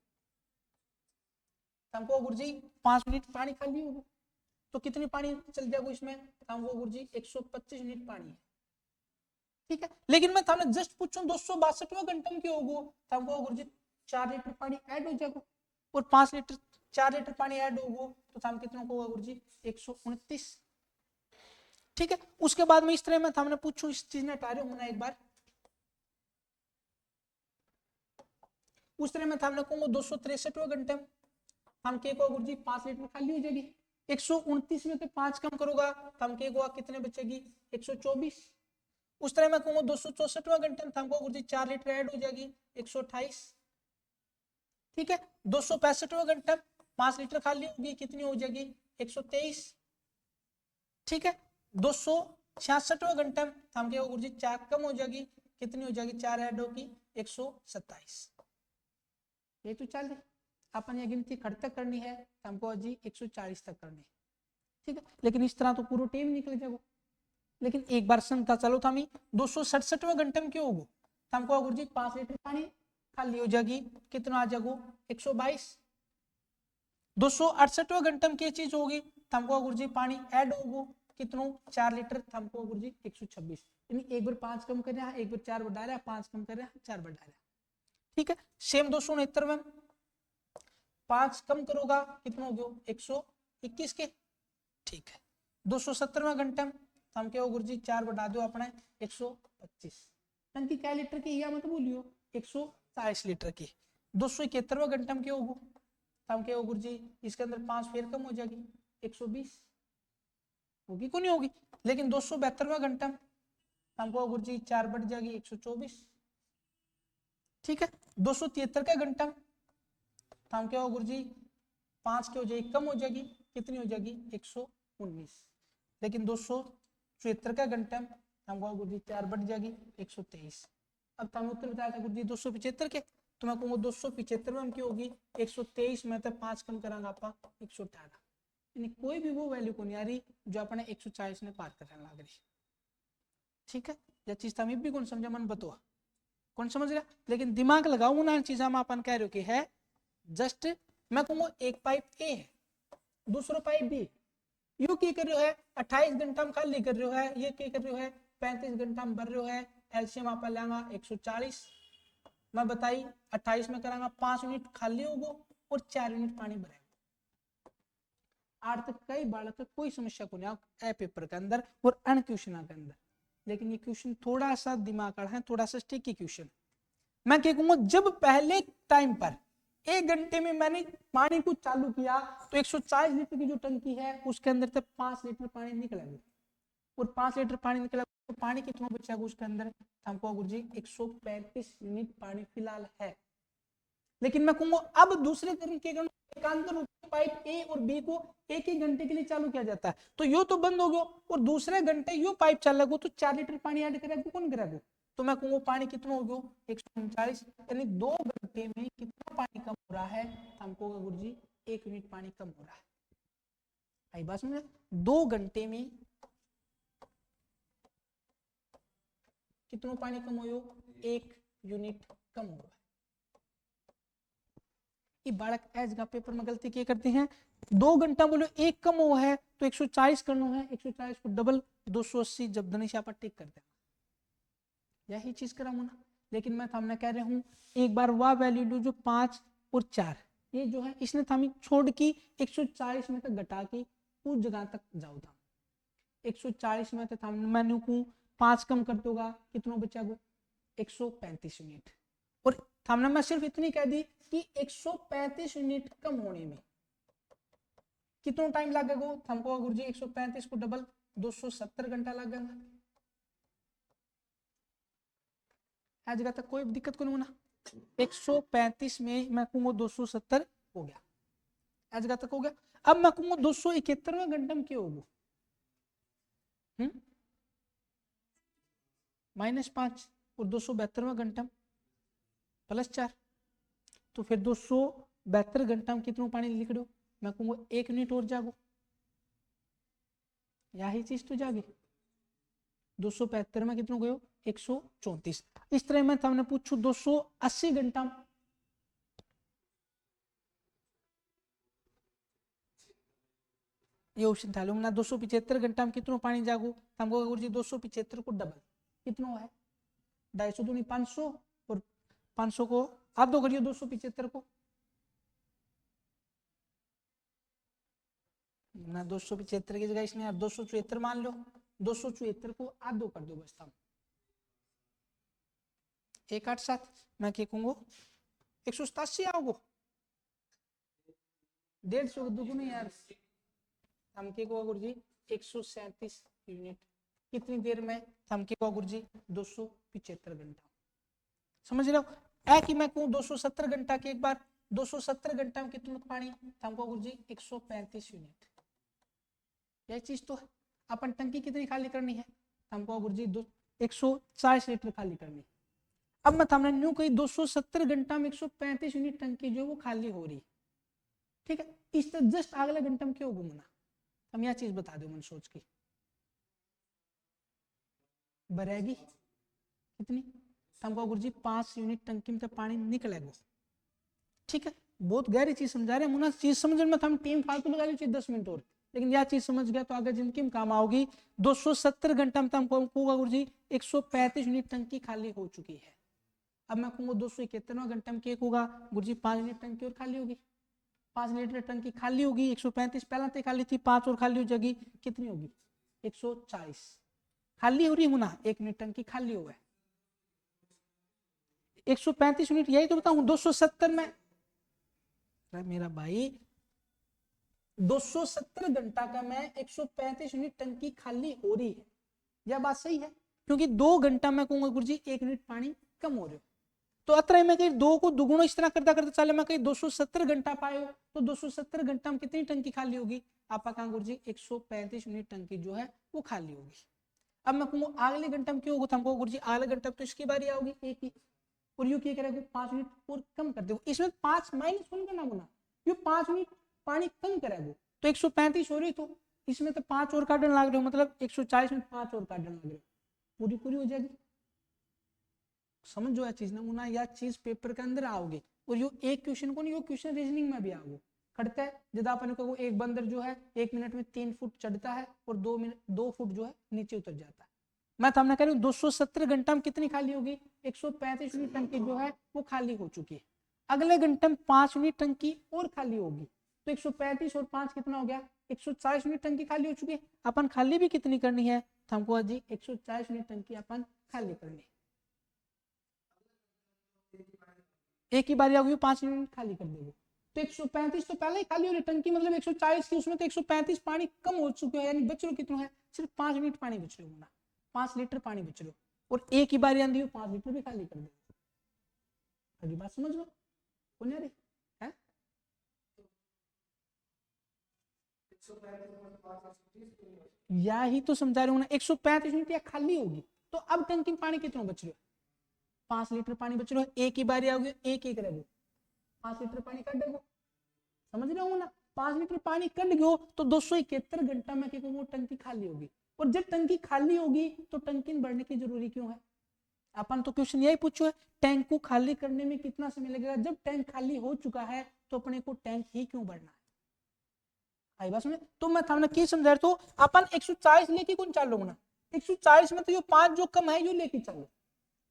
हमको गुरुजी 5 मिनट पानी खाली होगा, तो कितनी पानी चल जाएगा इसमें, हमको गुरुजी 125 यूनिट पानी है, ठीक है। लेकिन मैं थाने जस्ट पूछूं 262वां घंटा में क्यों होगो, हमको गुरुजी 4 लीटर पानी ऐड हो जाएगा और 5 लीटर 4 लीटर पानी ऐड होगो तो थाम कितना होगा गुरुजी 129। ठीक है। उसके बाद में इस तरह मैं थामने पूछूं, इस चीज ने कार्य होना एक बार, उस तरह मैं थामने कहूंगा 263वां घंटे में हम के को गुरुजी 5 लीटर खाली हो जाएगी। 129 में से 5 कम करोगा तो हम के को कितने बचेगी 124। उस तरह मैं कहूंगा 264वां घंटे में हमको गुरुजी 4 लीटर ऐड हो जाएगी 128। ठीक है। 265वां घंटा 5 लीटर खाली होगी, कितनी हो जाएगी 123। ठीक है। 266वां घंटा हम क्या गुरुजी 4 कम हो जाएगी, कितनी हो जाएगी 4 ऐड होगी 127। ये तो चल रही अपन ये गिनती खड़ तक करनी है तो हमको जी 140 तक करनी है। ठीक है। लेकिन इस तरह तो पूरा टाइम निकल जाएगा। लेकिन एक बार समझता चलो था हमें 267वां घंटे में क्यों होगा, हमको गुरुजी 5 लीटर पानी खाली हो जाएगी, कितना आ जाएगा 122। 268वां घंटे में क्या चीज होगी, हमको गुरुजी पानी ऐड होगा, कितना 4 लीटर, हमको गुरुजी 126। यानी एक बार 5 कम कर रहा है, एक बार 4 बढ़ा रहा है, 5 कम कर रहा है, 4 बढ़ा रहा है। ठीक है। सेम 269 में 5 कम करोगा कितना हो गया 121 के। ठीक है। 270वां घंटा हम क्या हो गुरुजी 4 बढ़ा दो अपने 125। टंकी क्या लीटर की या मत बोलियो 140 लीटर की। 271वां घंटा में क्या होगा, हम क्या हो गुरुजी इसके अंदर 5 फेर कम हो जाएगी 120 होगी को नहीं होगी। लेकिन 272वां घंटा हमको गुरुजी 4 बढ़ जाएगी 124। ठीक है। 273 का घंटा हम क्या हो गुरुजी 5 की हो जाएगी कम हो जाएगी, कितनी हो जाएगी 119। लेकिन 274 का घंटा हमको गुरुजी 4 बढ़ जाएगी 123। अब हम उत्तर बताया था गुरुजी 275 के, तो मैं कहूंगा 275 में क्या होगी 123 में तो 5 कम करांगा आपा 118। यानी कोई भी वो वैल्यू को नहीं आ रही जो अपने 140 ने पार करने लग रही। ठीक है। यह चीज हमें भी कौन समझा मन बतवा, कौन समझ रहा। लेकिन दिमाग लगाऊ ना चीजा में अपन कह रहे हो कि है जस्ट मैं कहूंगा एक पाइप ए है, दूसरा पाइप बी, यू की कर रहे हो है 28 घंटा में खाली कर रहे हो है, ये क्या कर रहे हो है 35 घंटा में भर रहे हो है। एलसीएम आप लेंगा 140, मैं बताई 28 में करांगा 5 यूनिट खाली होगा और 4 यूनिट पानी भरेगा। आठ तक कई बालक कोई समस्या को नहीं ए पेपर के अंदर और अन क्वेश्चन के अंदर। लेकिन ये क्वेश्चन थोड़ा सा दिमाग का है, थोड़ा सा स्टिकी क्वेश्चन। मैं क्या कहूंगा जब पहले टाइम पर 1 घंटे में मैंने पानी को चालू किया तो 140 लीटर की जो टंकी है उसके अंदर से 5 लीटर पानी निकलेगा और 5 लीटर पानी निकला तो पानी कितना बचेगा उसके अंदर, हमको गुरुजी 135 यूनिट पानी फिलहाल है। लेकिन मैं कहूंगा अब दूसरे तरीके का एकांतर रूप से पाइप ए और बी को एक ही घंटे के लिए चालू किया जाता है, तो यो तो बंद हो गया और दूसरे घंटे यो पाइप चलेगा तो 4 लीटर पानी ऐड करेगा कौन करेगा, तो मैं कहूंगा पानी कितना हो गया 139। यानी 2 घंटे में कितना पानी कम हो रहा है, हमको गुरुजी 1 यूनिट पानी कम हो रहा है। आई बात समझ, 2 घंटे में कितना पानी कम हो 1 यूनिट कम हो रहा है। बालक एज का पेपर में गलती क्या करते हैं 2 घंटा बोलो 1 कम हुआ है तो 140 करना है, 140 को डबल 280 जब धनिशा पर टिक कर देना, यही चीज करा ना। लेकिन मैं सामने कह रहा हूं एक बार वह वैल्यू लो जो 5 और 4 ये जो है इसने थामी छोड़ की 140 में तक घटा की उस जगह तक जाओ था 140 में तक मैंने 5 कम कर दोगा कितना बचेगा 135 यूनिट। और हमने मैं सिर्फ इतनी कह दी कि 135 यूनिट कम होने में कितना टाइम लगेगा, हमको गुरुजी 135 को डबल 270 घंटा लगेगा। आज जगह तक कोई दिक्कत को नहीं होना, 135 में मैं कहूंगा 270 हो गया, आज जगह तक हो गया। अब मैं कहूंगा 271वें घंटे में क्या होगा -5 और 272वें घंटे में +4, तो फिर 272 घंटा में कितना पानी लिख दो, मैं कहूंगा 1 यूनिट और जागो, यही चीज तो जागी 275 में कितना गयो 134। इस तरह मैं तुमने पूछू 280 घंटा ये ऑप्शन था लूंगा 275 घंटा में कितना पानी जागो, हमको गुरुजी 275 को डबल कितना है 250 दूनी 500 और 500 को आप दो करिए 275 को ना 275 की जगह इसने आप 274 मान लो 274 को आप दो कर दो बस तब 187 मैं क्या कहूँगा 187 आओगे 150 दुगुनी यार थमके को गुरुजी 137 यूनिट कितनी देर में थमके को गुरुजी 275 घंटा समझ रहे हो कि मैं कहूँ 270 घंटा के एक बार 270 घंटा में कितना पानी थमको गुरुजी 135 यूनिट यह चीज तो है अपन टंकी कितनी खाली करनी है हमको गुरुजी 140 लीटर खाली करनी है अब मैं हमने न्यू कही 270 घंटा में 135 यूनिट टंकी जो वो खाली हो रही ठीक है इस तरह जस्ट अगले घंटे में क्यों घूमना हम यह चीज बता दो मन सोच की बढ़ेगी कितनी हमको गुरुजी 5 यूनिट टंकी में तो पानी निकलेगा ठीक है बहुत गहरी चीज समझा रहे हैं मुना चीज समझ में हम टीम फालतू लगा ली 10 मिनट और लेकिन यह चीज समझ गया तो आगे जिंदगी में काम आओगी 270 घंटा में हमको गुरुजी 135 यूनिट टंकी खाली हो चुकी है अब मैं कहूँगा 271 घंटे में क्या होगा गुरुजी 5 यूनिट टंकी और खाली होगी 5 लीटर टंकी खाली होगी 135 पहला तो खाली थी 5 और खाली हो जाएगी कितनी होगी 140 खाली हो रही हूं ना 1 यूनिट टंकी खाली हुआ है 135 यूनिट यही तो बताऊं 270 में मेरा भाई 270 घंटा का मैं 135 यूनिट टंकी खाली हो रही है यह बात सही है क्योंकि 2 घंटा मैं कहूंगा गुरुजी 1 यूनिट पानी कम हो रहे हो तो अत्र में कहीं 2 को दुगुना इस तरह करता करता चले मैं कहीं 270 घंटा पाए तो 270 घंटा में कितनी टंकी खाली होगी आपका कहा गुरुजी 135 यूनिट टंकी जो है वो खाली होगी अब मैं कहूंगा अगले घंटे में क्यों होगा हमको गुरुजी अगले घंटे में तो इसकी बारी आओगी एक ही और यू क्या करेगा 5 यूनिट और कम कर दे इसमें 5 माइनस होने का ना होना यू 5 यूनिट पानी कम करेगा तो 135 हो रही तो इसमें तो 5 और कार्डन लग रहे हो मतलब 140 में 5 और कार्डन लग रहे हो पूरी हो जाएगी समझ जो है चीज ना मुना या चीज पेपर के अंदर आओगे और यो एक क्वेश्चन को नहीं यो क्वेश्चन रीजनिंग में भी आओगे खड़ता है जब अपन को एक बंदर जो है 1 मिनट में 3 फुट चढ़ता है और 2 फुट जो है नीचे उतर जाता है मैं तो हमने कह रही हूँ 270 घंटा में कितनी खाली होगी 135 यूनिट टंकी जो है वो खाली हो चुकी है अगले घंटे में 5 यूनिट टंकी और खाली होगी तो 135 और 5 कितना हो गया 140 यूनिट टंकी खाली हो चुकी है अपन खाली भी कितनी करनी है तो हमको जी 140 यूनिट टंकी अपन खाली करनी है एक ही बारी आओगी 5 यूनिट खाली कर देंगे तो 135 तो पहले ही खाली हो रही टंकी मतलब 140 की उसमें तो 135 पानी कम हो चुके हैं यानी बच रहे कितना है सिर्फ 5 यूनिट पानी बच रहे होना 5 लीटर पानी बच रहे हो और एक ही बारी आंधी हो 5 लीटर भी खाली कर देंगे अगली बात समझ लो कौन है या ही तो समझा रहे हो ना 135 यूनिट या खाली होगी तो अब टंकी में पानी कितना बच रहा है 5 लीटर पानी बच रहा है एक ही बारी आओगे एक रहेगा 5 लीटर पानी कट देगा समझ रहे हो ना 5 लीटर पानी कट गयो तो 271 घंटा में वो टंकी खाली होगी और जब टंकी खाली होगी तो टंकी बढ़ने की जरूरी क्यों है अपन तो क्वेश्चन यही पूछो है टैंक को खाली करने में कितना समय लगेगा जब टैंक खाली हो चुका है तो अपने को टैंक ही क्यों बढ़ना है आई बात समझ तो मैं थामने की समझा रहा तो अपन 140 लेके कौन चालू ना 140 में तो ये 5 जो कम है यो लेके चलो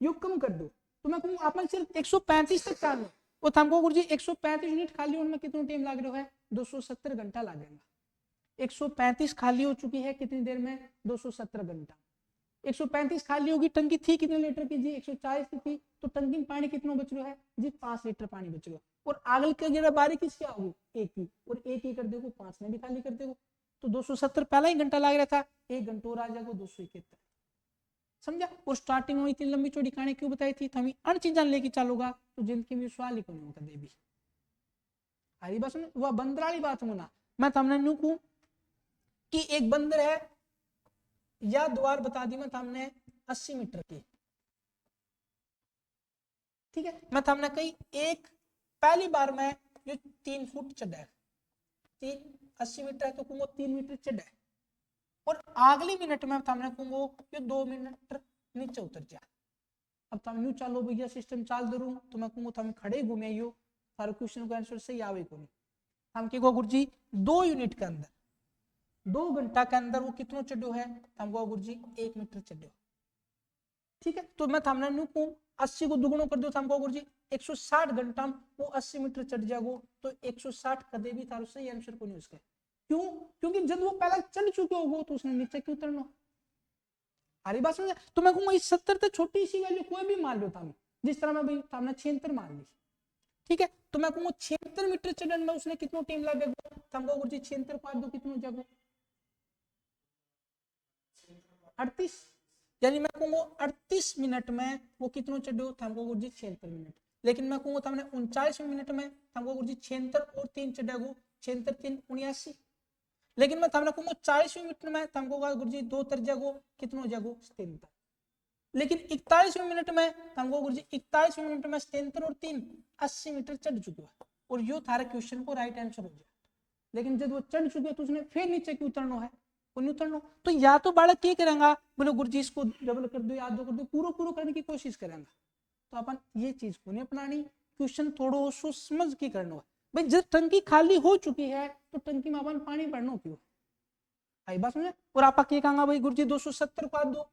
यो कम कर दो तो मैं कहूँ अपन सिर्फ 135 तक चालू और हमको गुरुजी 135 यूनिट खाली होने में कितना टाइम लग रहा है 270 घंटा लगेगा 135 खाली हो चुकी है कितनी देर में 270 घंटा 135 खाली होगी टंकी थी कितने लीटर की जी 140 की थी तो टंकी में पानी कितना बच रहा है जी 5 लीटर पानी बच रहा है और आगल के गिरा बारी किसकी होगी एक ही और एक ही कर देखो 5 में भी खाली कर देखो तो 270 पहला ही घंटा लग रहा था 1 घंटा और आ जाएगा 271 समझा और स्टार्टिंग में इतनी लंबी चौड़ी कहानी क्यों बताई थी हमें अन्य चीजें लेके चलोगा तो जिंदगी में सवाल ही को नहीं होगा देवी हरी बस वह बंदर वाली बात होना मैं हमने न्यू कहूं कि एक बंदर है या द्वार बता दी मैं हमने 80 मीटर की ठीक है मैं हमने कही एक पहली बार में जो 3 फुट चढ़ा है 80 मीटर है तो कहूंगा 3 मीटर चढ़ा है और अगली मिनट में हमने कहूंगा ये 2 मिनट नीचे उतर जा अब तुम न्यू चालो भैया सिस्टम चाल दरू तो मैं कहूंगा तुम खड़े घूमे यो सारे क्वेश्चन का आंसर सही आवे को नहीं हम के गुरुजी 2 यूनिट के अंदर 2 घंटा के अंदर वो कितना चढ़ो है हमको गुरुजी 1 मीटर चढ़ो ठीक है, तो मैं थामने नु को 80 को दुगुणो कर दो थामको गुरुजी 160 घंटा में वो 80 मीटर चढ़ जागो, तो 160 कदे भी थारो सही आंसर को नहीं उसका। क्यों? क्योंकि जब वो पहले चढ़ चुके हो तो उसने नीचे क्यों उतरना। हरी बात समझे? तो मैं कहूंगा इस 70 तो छोटी सी वैल्यू कोई भी मान लो थाम, जिस तरह मैं भाई थामने 76 मान ली, ठीक है, तो मैं कहूंगा 76 मीटर चढ़ने में उसने कितना टाइम लगेगा, थामको गुरुजी 76 पास दो कितना जागो 38, यानी मैं कहूंगा 38 मिनट में वो कितना चढ़ो थामको गुरुजी 76 मिनट। लेकिन मैं कहूंगा तुमने 39 मिनट में थामको गुरुजी 76 और 3 चढ़ेगो 76 3 79। लेकिन मैं थामने कहूंगा 40 मिनट में थामको गुरुजी 2 तर जागो कितना जागो 77। लेकिन 41 मिनट में थामको गुरुजी 41 मिनट में 77 और 3 80 मीटर चढ़ चुके हो, और यो थारे क्वेश्चन को राइट आंसर हो जाए। लेकिन जब वो चढ़ चुके तो उसने फिर नीचे क्यों उतरना है, उतरना, तो या तो बालक क्या करेंगा, बोले गुरुजी इसको डबल कर दो, याद दो कर दो, पूरा करने की कोशिश करेंगे। तो अपन ये चीज को नहीं अपनानी, क्वेश्चन थोड़ो सोच समझ के करना है। भाई जब टंकी खाली हो चुकी है तो टंकी में अपन पानी भरना क्यों, आई बात समझे। और आप क्या कहेंगे भाई गुरुजी 270 को दो,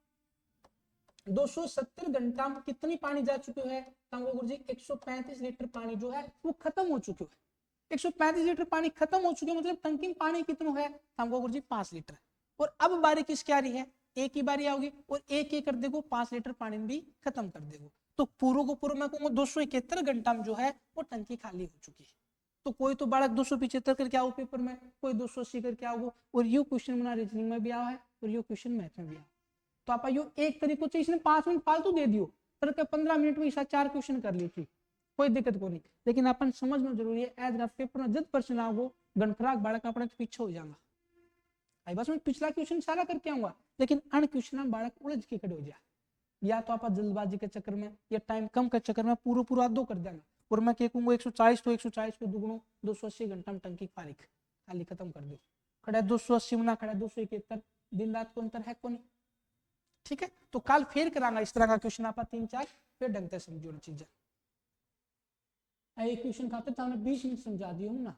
270 घंटा में कितनी पानी जा चुके है, गुरुजी 135 लीटर पानी जो है वो खत्म हो चुके है। 135 लीटर पानी खत्म हो चुके मतलब टंकी में पानी कितना है, हमको गुरुजी 5 लीटर। और अब बारी किसकी आ रही है, एक ही बारी आओगी, और एक कर देगो 5 लीटर पानी भी खत्म कर देगो। तो पूरा को पूरा मैं कहूंगा 271 घंटा में जो है वो टंकी खाली हो चुकी है। तो कोई तो बालक 275 करके आओ पेपर में, कोई 280 करके आओ, और यो क्वेश्चन बना रीजनिंग में भी आया है और यो क्वेश्चन मैथ में भी आया। तो आप यो एक तरीके से इसने 5 मिनट फालतू दे दियो, पर 15 मिनट में ऐसा 4 क्वेश्चन कर ली थी, कोई दिक्कत को नहीं। लेकिन अपन समझना जरूरी है, एज पेपर में जब प्रश्न आओ गणफराक बालक अपने पीछे हो जाएगा। आई बस मैं पिछला क्वेश्चन सारा करके आऊंगा, लेकिन अन क्वेश्चन में बालक उलझ के खड़े हो जाए, या तो आप जल्दबाजी के चक्कर में या टाइम कम के चक्कर में पूरा आधो कर देना। और मैं क्या कहूंगा 140 तो 140 को दुगुनो 280 घंटा में टंकी खाली खत्म कर दो। खड़ा 280 में ना खड़ा 271, दिन रात को अंतर है को नहीं, ठीक है। तो कल फिर करांगा इस तरह का क्वेश्चन, आप 3-4 फिर ढंग से समझो चीजें। एक क्वेश्चन खाते तो हमने 20 मिनट समझा दी हूँ ना।